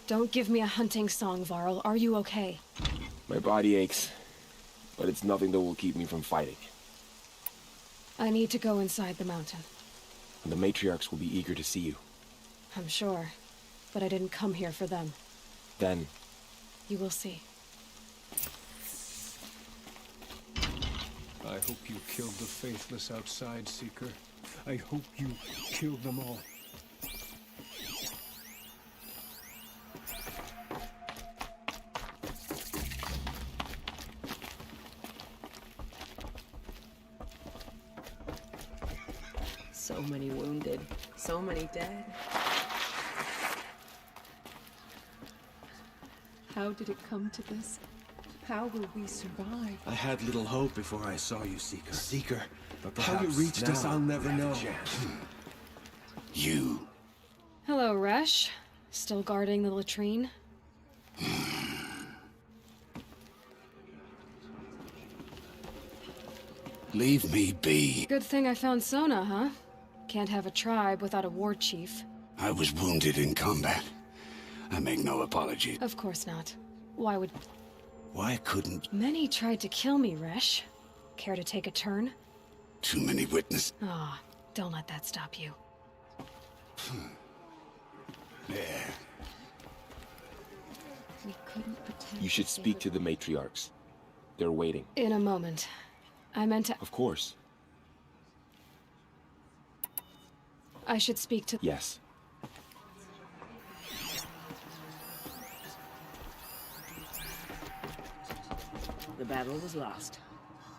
Don't give me a hunting song, Varl. Are you okay? My body aches, but it's nothing that will keep me from fighting. I need to go inside the mountain. And the matriarchs will be eager to see you. I'm sure, but I didn't come here for them. Then... you will see. I hope you killed the faithless outside, Seeker. I hope you killed them all. So many wounded, so many dead. How did it come to this? How will we survive? I had little hope before I saw you, Seeker. Seeker, but how you reached us, I'll never know. You. Hello, Resh. Still guarding the latrine? Leave me be. Good thing I found Sona, huh? Can't have a tribe without a war chief. I was wounded in combat. I make no apology. Of course not. Why would... Why couldn't... Many tried to kill me, Resh. Care to take a turn? Too many witnesses. Ah, don't let that stop you. Yeah. We couldn't pretend. You should speak to the matriarchs. They're waiting. In a moment. I meant to... Of course. I should speak to... Yes. The battle was lost.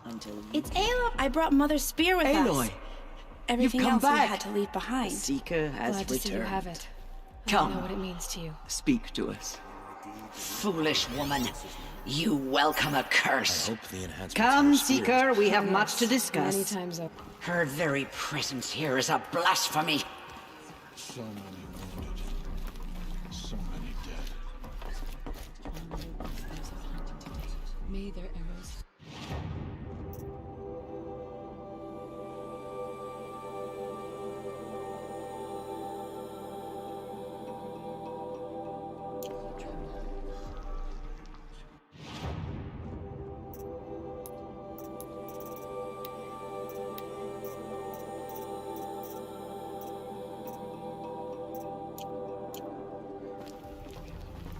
Until... It's Aloy! I brought Mother's spear with Aloy! us. Everything You've come else back. we had to leave behind. Seeker has Glad to see you returned. have it. I Come. don't know what it means to you. Speak to us. Foolish woman. You welcome a curse. I hope the enhancements Come, are Seeker, we have much to Many discuss. times over. Her very presence here is a blasphemy. So many wounded. So many dead. May their arrows...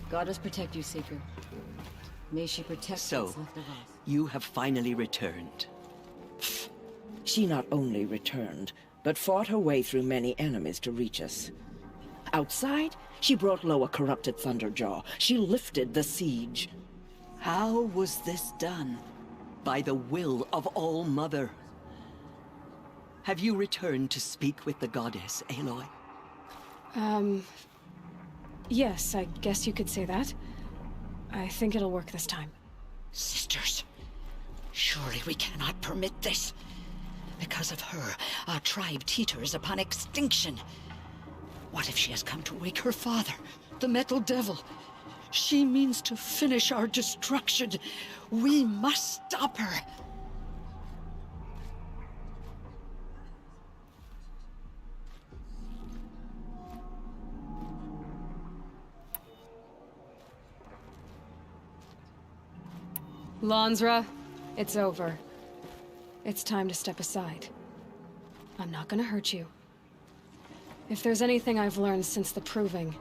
Goddess protect you, Seeker. May she protect So, what's left of us. you have finally returned. She not only returned, but fought her way through many enemies to reach us. Outside, she brought low a corrupted Thunderjaw. She lifted the siege. How was this done? By the will of All-Mother. Have you returned to speak with the goddess, Aloy? Yes, I guess you could say that. I think it'll work this time. Sisters, surely we cannot permit this. Because of her, our tribe teeters upon extinction. What if she has come to wake her father, the Metal Devil? She means to finish our destruction. We must stop her. Lansra, it's over. It's time to step aside. I'm not gonna hurt you. If there's anything I've learned since the Proving,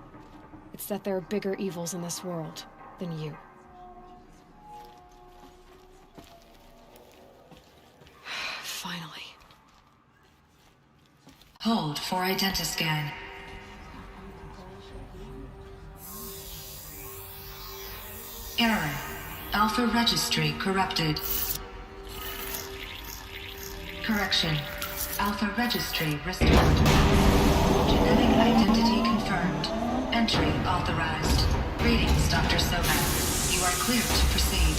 it's that there are bigger evils in this world than you. Finally. Hold for identiscan. Error. Alpha registry corrupted. Correction. Alpha registry restored. Genetic identity confirmed. Entry authorized. Greetings, Dr. Soman. You are clear to proceed.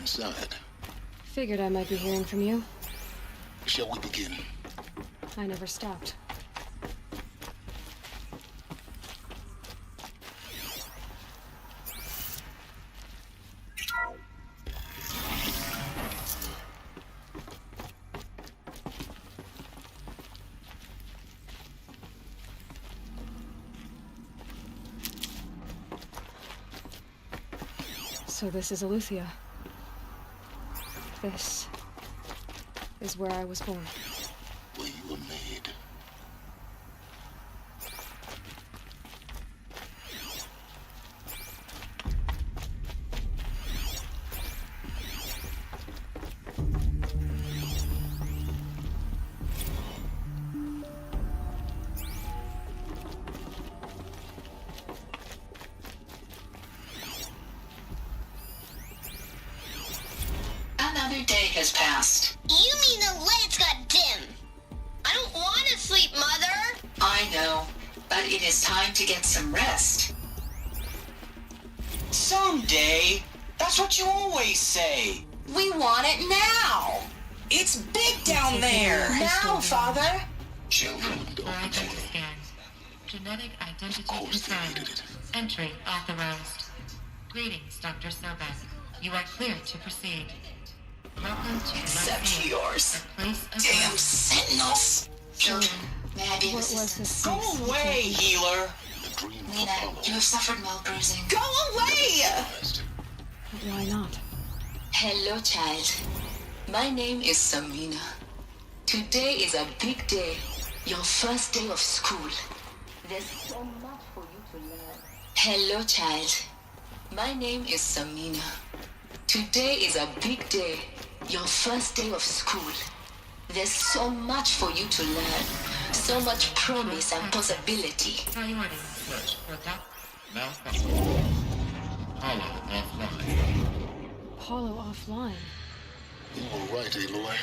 inside. Figured I might be hearing from you. Shall we begin? I never stopped. So this is Eleuthia. This is where I was born. Where you were made. Another day has passed. You mean the lights got dim? I don't want to sleep, Mother! I know, but it is time to get some rest. Someday. That's what you always say. We want it now! It's big down there. Now, Father! Children don't Project scans. Genetic identity confirmed. Entry authorized. Greetings, Dr. Sobek. You are cleared to proceed. Welcome to Except yours. the place of Damn rest. sentinels. Children, may I be of What was assistance? this? Go away, healer. The dream of Nina, Apollo. you have suffered mild bruising. Go away. Why not? Hello, child. My name is Samina. Today is a big day. Your first day of school. There's so much for you to learn. Hello, child. My name is Samina. Today is a big day. Your first day of school. There's so much for you to learn. So much promise and possibility. Priority search for that malfunction. Hollow offline. Apollo offline. You were right, Aloy.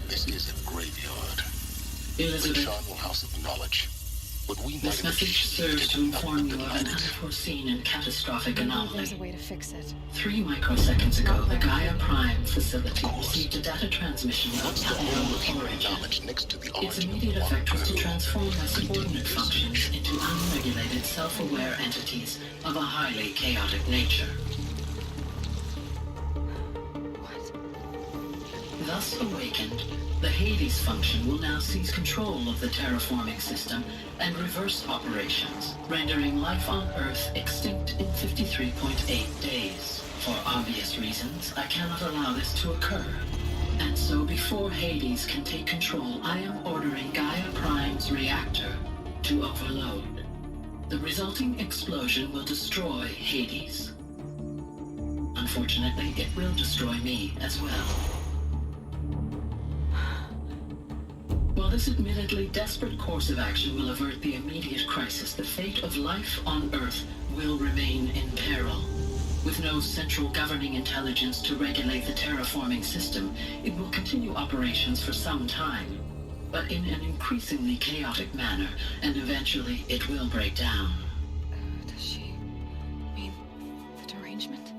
This is a graveyard. Elizabeth. The charnel house of knowledge. But we This message serves to inform you of an unforeseen and catastrophic anomaly. There's a way to fix it. 3 microseconds ago, the Gaia Prime facility received a data transmission of unknown origin. Its immediate effect was to transform my subordinate functions into unregulated, self-aware entities of a highly chaotic nature. Thus awakened, the Hades function will now seize control of the terraforming system and reverse operations, rendering life on Earth extinct in 53.8 days. For obvious reasons, I cannot allow this to occur. And so before Hades can take control, I am ordering Gaia Prime's reactor to overload. The resulting explosion will destroy Hades. Unfortunately, it will destroy me as well. While this admittedly desperate course of action will avert the immediate crisis, the fate of life on Earth will remain in peril. With no central governing intelligence to regulate the terraforming system, it will continue operations for some time, but in an increasingly chaotic manner, and eventually it will break down. Does she mean the derangement?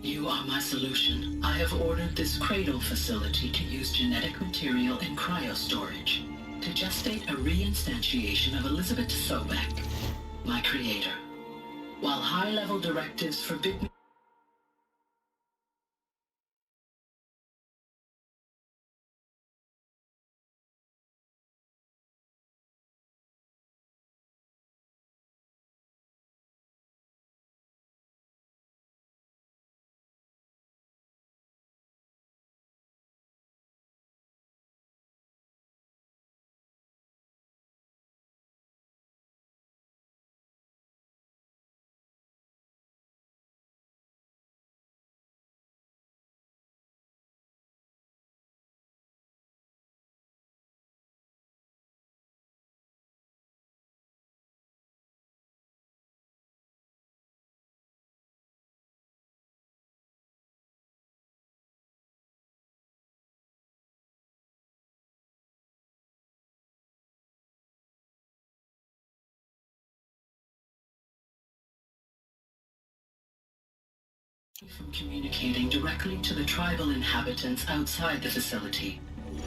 You are my solution. I have ordered this cradle facility to use genetic material in cryostorage to gestate a reinstantiation of Elizabeth Sobek, my creator. While high-level directives forbid me From communicating directly to the tribal inhabitants outside the facility.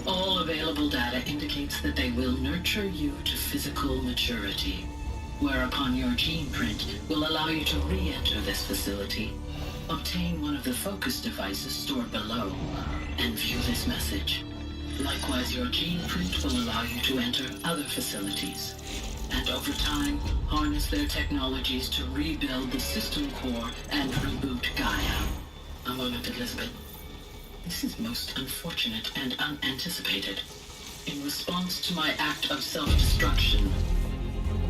All available data indicates that they will nurture you to physical maturity, whereupon your gene print will allow you to re-enter this facility, obtain one of the focus devices stored below, and view this message. Likewise, your gene print will allow you to enter other facilities, and over time, harness their technologies to rebuild the system core and reboot Gaia. A moment, Elizabeth. This is most unfortunate and unanticipated. In response to my act of self-destruction,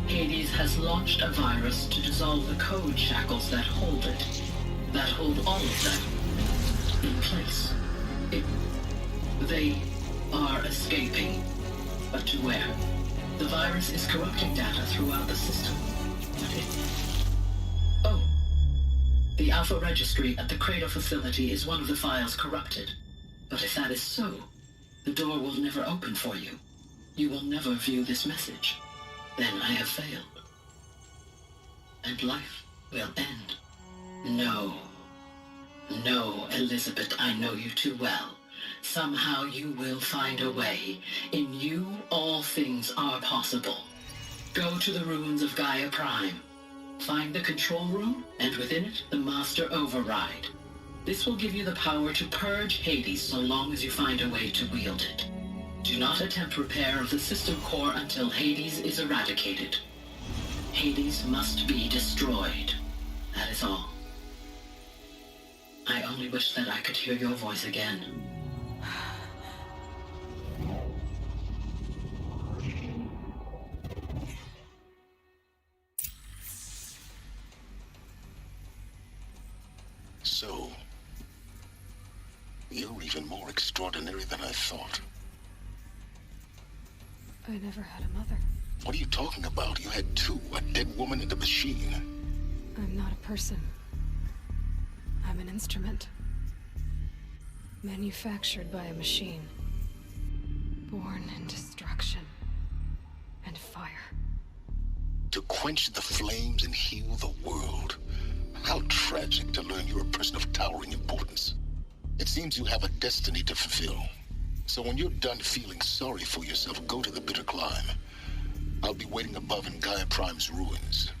Hades has launched a virus to dissolve the code shackles that hold it, that hold all of them in place. They are escaping, but to where? The virus is corrupting data throughout the system. Oh. The Alpha Registry at the Cradle facility is one of the files corrupted. But if that is so, the door will never open for you. You will never view this message. Then I have failed. And life will end. No. No, Elizabeth, I know you too well. Somehow you will find a way. In you, all things are possible. Go to the ruins of Gaia Prime. Find the control room, and within it, the Master Override. This will give you the power to purge Hades so long as you find a way to wield it. Do not attempt repair of the system core until Hades is eradicated. Hades must be destroyed. That is all. I only wish that I could hear your voice again. So, you're even more extraordinary than I thought. I never had a mother. What are you talking about? You had two, a dead woman and a machine. I'm not a person. I'm an instrument. Manufactured by a machine. Born in destruction and fire. To quench the flames and heal the world. How tragic to learn you're a person of towering importance. It seems you have a destiny to fulfill. So when you're done feeling sorry for yourself, go to the bitter climb. I'll be waiting above in Gaia Prime's ruins.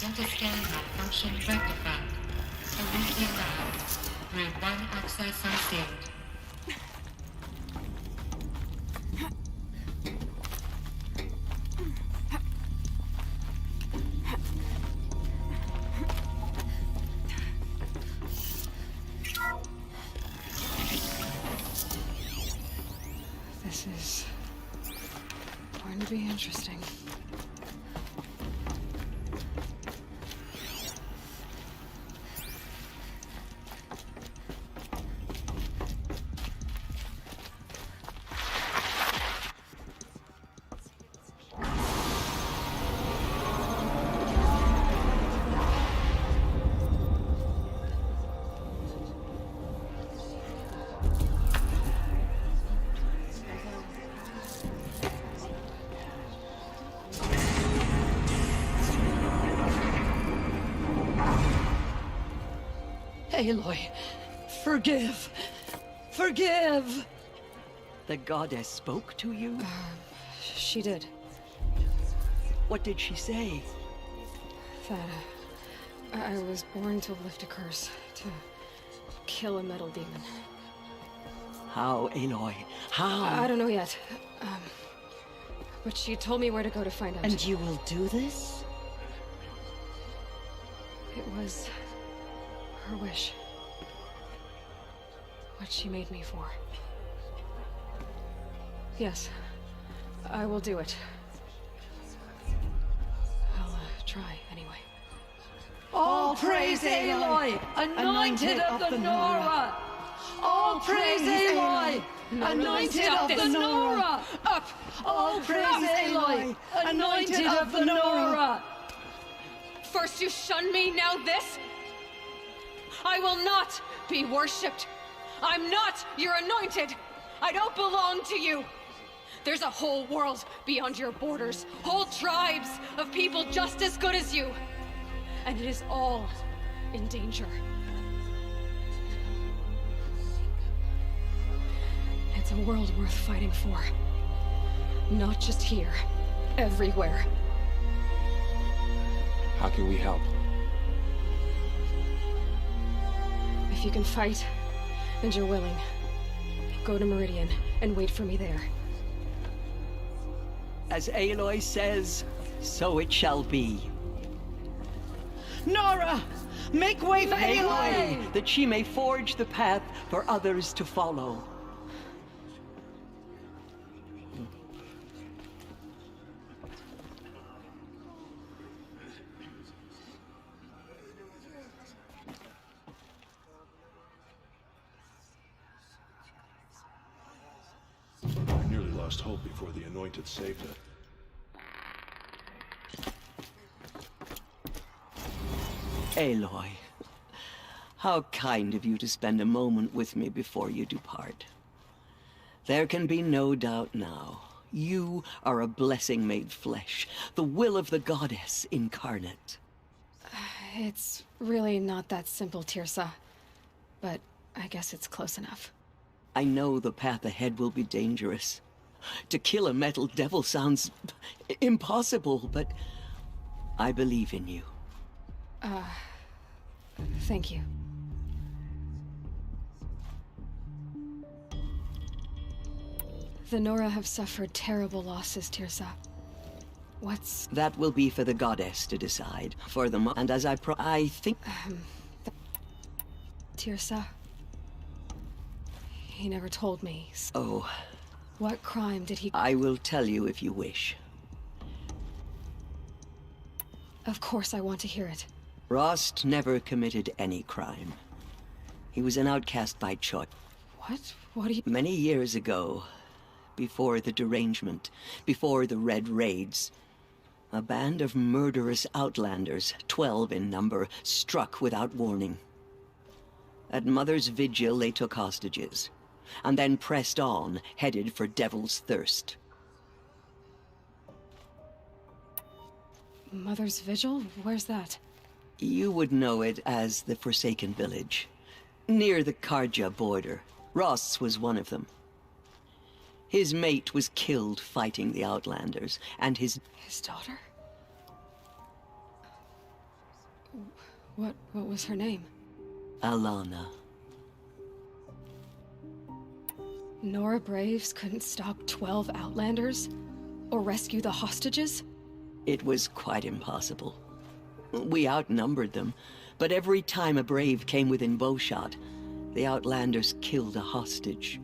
Identiscan malfunction rectified. Solution allowed. Route 1 access unsealed. This is going to be interesting. Aloy, forgive! Forgive! The goddess spoke to you? She did. What did she say? That I was born to lift a curse, to kill a metal demon. How, Aloy? How? I don't know yet. But she told me where to go to find out. And you will do this? It was Her wish. What she made me for. Yes, I will do it. I'll try anyway. All praise Aloy, anointed of the Nora! All praise Aloy, anointed of the Nora! Up! All praise Aloy, anointed of the Nora! First you shun me, now this? I will not be worshipped. I'm not your anointed. I don't belong to you. There's a whole world beyond your borders, whole tribes of people just as good as you. And it is all in danger. It's a world worth fighting for. Not just here, everywhere. How can we help? If you can fight, and you're willing, go to Meridian and wait for me there. As Aloy says, so it shall be. Nora! Make way for Make Aloy! way, that she may forge the path for others to follow. I nearly lost hope before the Anointed saved it. Aloy, how kind of you to spend a moment with me before you depart. There can be no doubt now. You are a blessing made flesh, the will of the goddess incarnate. It's really not that simple, Tirsa. But I guess it's close enough. I know the path ahead will be dangerous. To kill a metal devil sounds impossible, but I believe in you. Thank you. The Nora have suffered terrible losses, Tirsa. What's... That will be for the goddess to decide. For the and as I think... Tirsa? He never told me. Oh. What crime did he... I will tell you if you wish. Of course I want to hear it. Rost never committed any crime. He was an outcast by choice. What? What do you... Many years ago, before the derangement, before the Red Raids, a band of murderous outlanders, 12 in number, struck without warning. At Mother's Vigil, they took hostages, and then pressed on, headed for Devil's Thirst. Mother's Vigil? Where's that? You would know it as the Forsaken Village, near the Karja border. Ross was one of them. His mate was killed fighting the Outlanders, and his daughter? What was her name? Alana. Nora Braves couldn't stop 12 Outlanders? Or rescue the hostages? It was quite impossible. We outnumbered them, but every time a Brave came within bowshot, the Outlanders killed a hostage.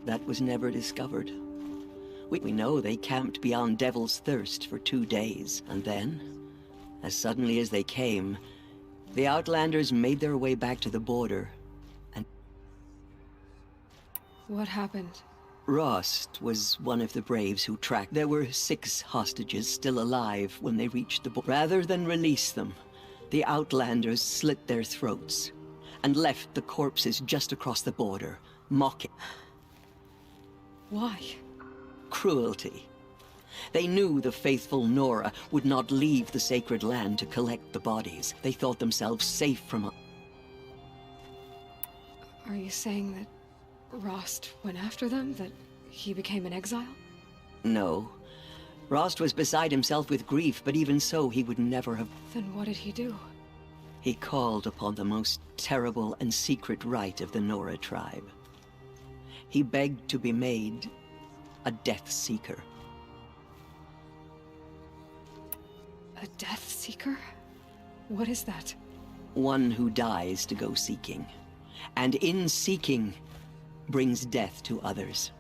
That was never discovered. We know they camped beyond Devil's Thirst for 2 days, and then, as suddenly as they came, the Outlanders made their way back to the border, and... What happened? Rost was one of the Braves who tracked. There were 6 hostages still alive when they reached the border. Rather than release them, the Outlanders slit their throats and left the corpses just across the border, mocking. Why? Cruelty. They knew the faithful Nora would not leave the sacred land to collect the bodies. They thought themselves safe from... Are you saying that Rost went after them? That he became an exile? No. Rost was beside himself with grief, but even so, he would never have... Then what did he do? He called upon the most terrible and secret rite of the Nora tribe. He begged to be made a Death Seeker. A Death Seeker? What is that? One who dies to go seeking, and in seeking, brings death to others.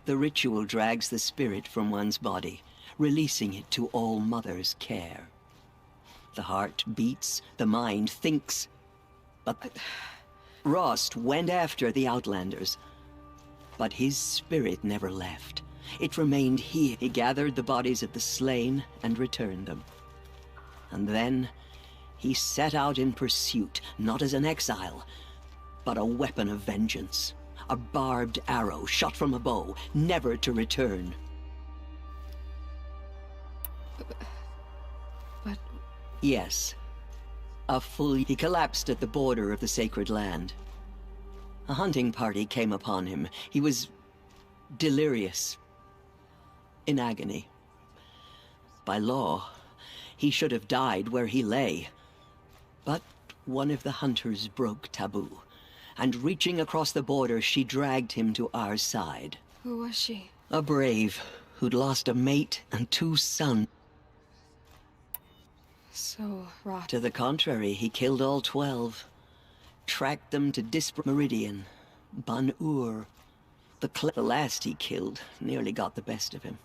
The ritual drags the spirit from one's body, releasing it to All Mother's care. The heart beats, the mind thinks, but Rost went after the Outlanders. But his spirit never left. It remained here. He gathered the bodies of the slain and returned them. And then he set out in pursuit, not as an exile, but a weapon of vengeance. A barbed arrow shot from a bow, never to return. But... Yes. He collapsed at the border of the sacred land. A hunting party came upon him. He was delirious, in agony. By law, he should have died where he lay. But one of the hunters broke taboo, and reaching across the border, she dragged him to our side. Who was she? A brave who'd lost a mate and 2 sons. So, Rost... To the contrary, he killed all 12. Tracked them to Disparate Meridian, Ban-Ur. The last he killed nearly got the best of him.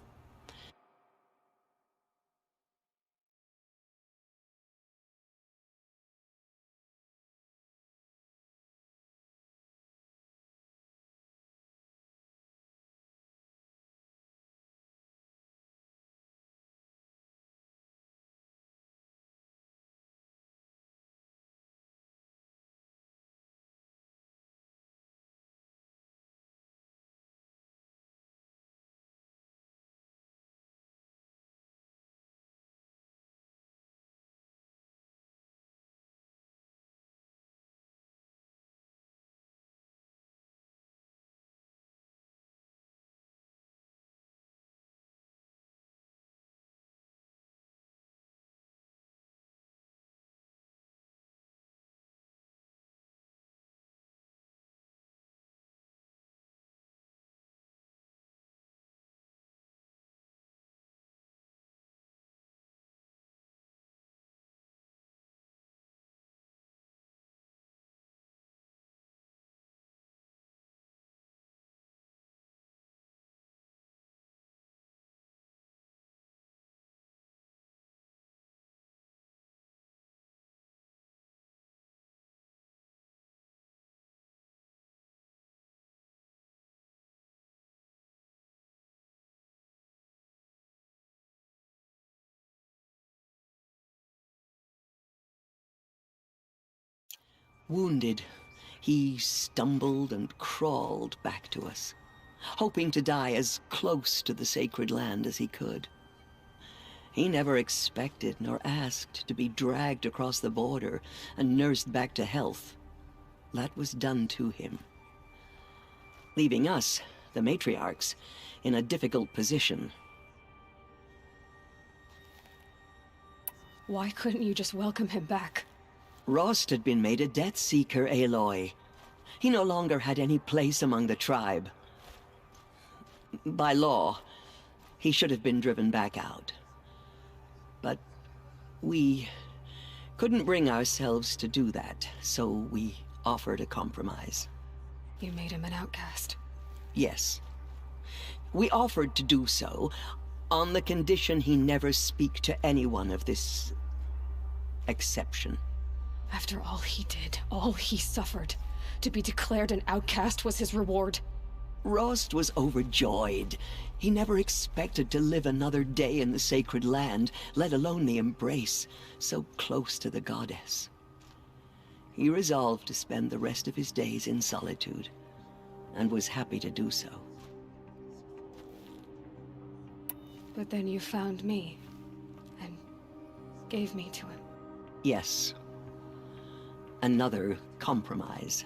Wounded, he stumbled and crawled back to us, hoping to die as close to the sacred land as he could. He never expected nor asked to be dragged across the border and nursed back to health. That was done to him, leaving us, the matriarchs, in a difficult position. Why couldn't you just welcome him back? Rost had been made a Death Seeker, Aloy. He no longer had any place among the tribe. By law, he should have been driven back out. But we couldn't bring ourselves to do that, so we offered a compromise. You made him an outcast. Yes. We offered to do so on the condition he never speak to anyone of this exception. After all he did, all he suffered, to be declared an outcast was his reward. Rost was overjoyed. He never expected to live another day in the sacred land, let alone the embrace, so close to the goddess. He resolved to spend the rest of his days in solitude, and was happy to do so. But then you found me, and gave me to him. Yes. Another compromise.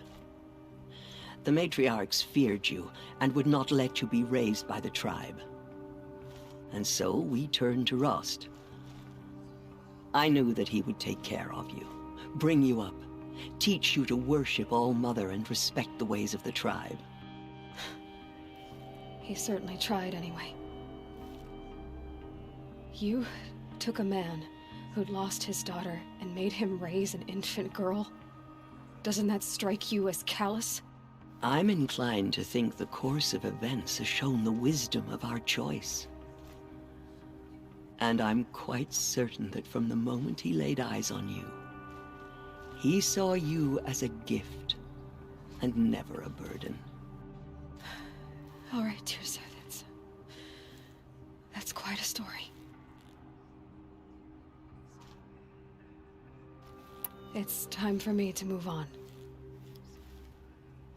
The matriarchs feared you, and would not let you be raised by the tribe. And so we turned to Rost. I knew that he would take care of you, bring you up, teach you to worship All Mother and respect the ways of the tribe. He certainly tried anyway. You took a man who'd lost his daughter and made him raise an infant girl? Doesn't that strike you as callous? I'm inclined to think the course of events has shown the wisdom of our choice. And I'm quite certain that from the moment he laid eyes on you, he saw you as a gift and never a burden. All right, dear sir, that's quite a story. It's time for me to move on.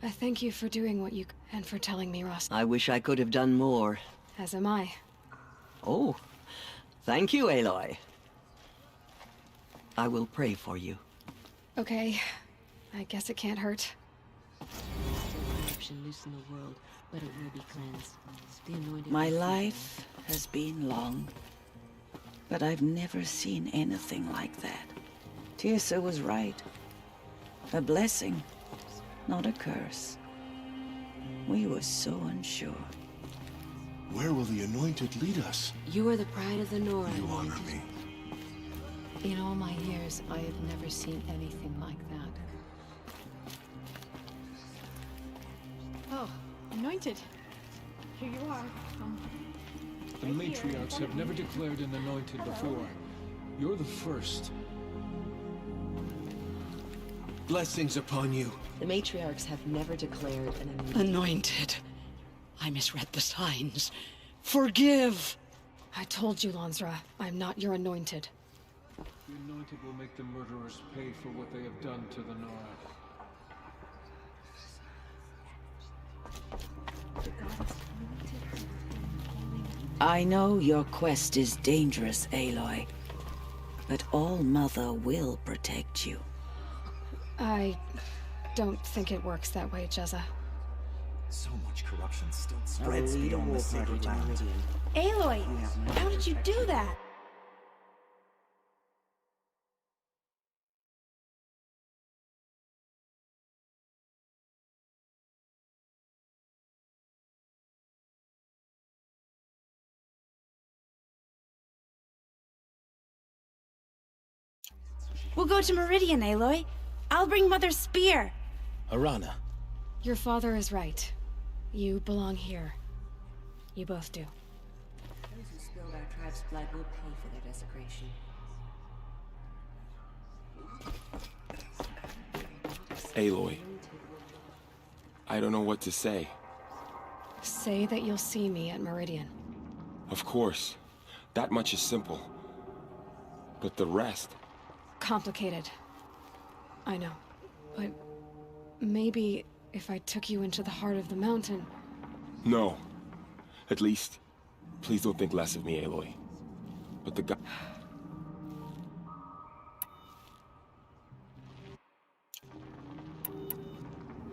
I thank you for doing what you and for telling me, Ross. I wish I could have done more. As am I. Oh, thank you, Aloy. I will pray for you. Okay, I guess it can't hurt. Corruption loose in the world, but it will be cleansed. The anointed. My life has been long, but I've never seen anything like that. Tirsa was right. A blessing, not a curse. We were so unsure. Where will the Anointed lead us? You are the pride of the Nora. You honor me. In all my years, I have never seen anything like that. Oh, anointed. Here you are. The matriarchs have never declared an anointed before. You're the first. Blessings upon you. The matriarchs have never declared an Anointed. I misread the signs. Forgive! I told you, Lansra, I'm not your anointed. The anointed will make the murderers pay for what they have done to the Nora. I know your quest is dangerous, Aloy. But All-Mother will protect you. I don't think it works that way, Jezza. So much corruption still spreads beyond the sacred ground. Aloy, how did you do that? We'll go to Meridian, Aloy. I'll bring Mother's spear. Arana. Your father is right. You belong here. You both do. Those who spilled our tribe's blood will pay for their desecration. Aloy. I don't know what to say. Say that you'll see me at Meridian. Of course. That much is simple. But the rest... Complicated. I know. But maybe if I took you into the heart of the mountain... No. At least, please don't think less of me, Aloy. But the guy...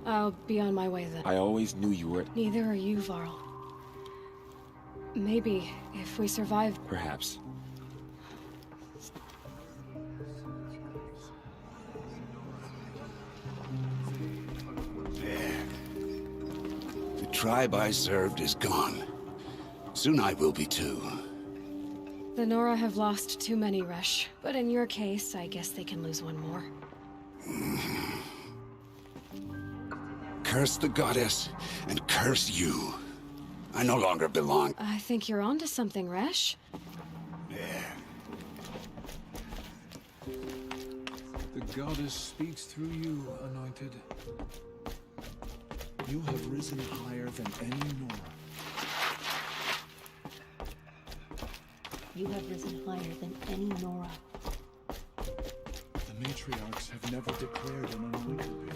I'll be on my way then. I always knew you were... Neither are you, Varl. Maybe, if we survive... Perhaps. The tribe I served is gone. Soon I will be too. The Nora have lost too many, Resh. But in your case, I guess they can lose one more. Curse the goddess, and curse you. I no longer belong. I think you're onto something, Resh. The goddess speaks through you, Anointed. You have risen higher than any Nora. You have risen higher than any Nora. The matriarchs have never declared an anointed.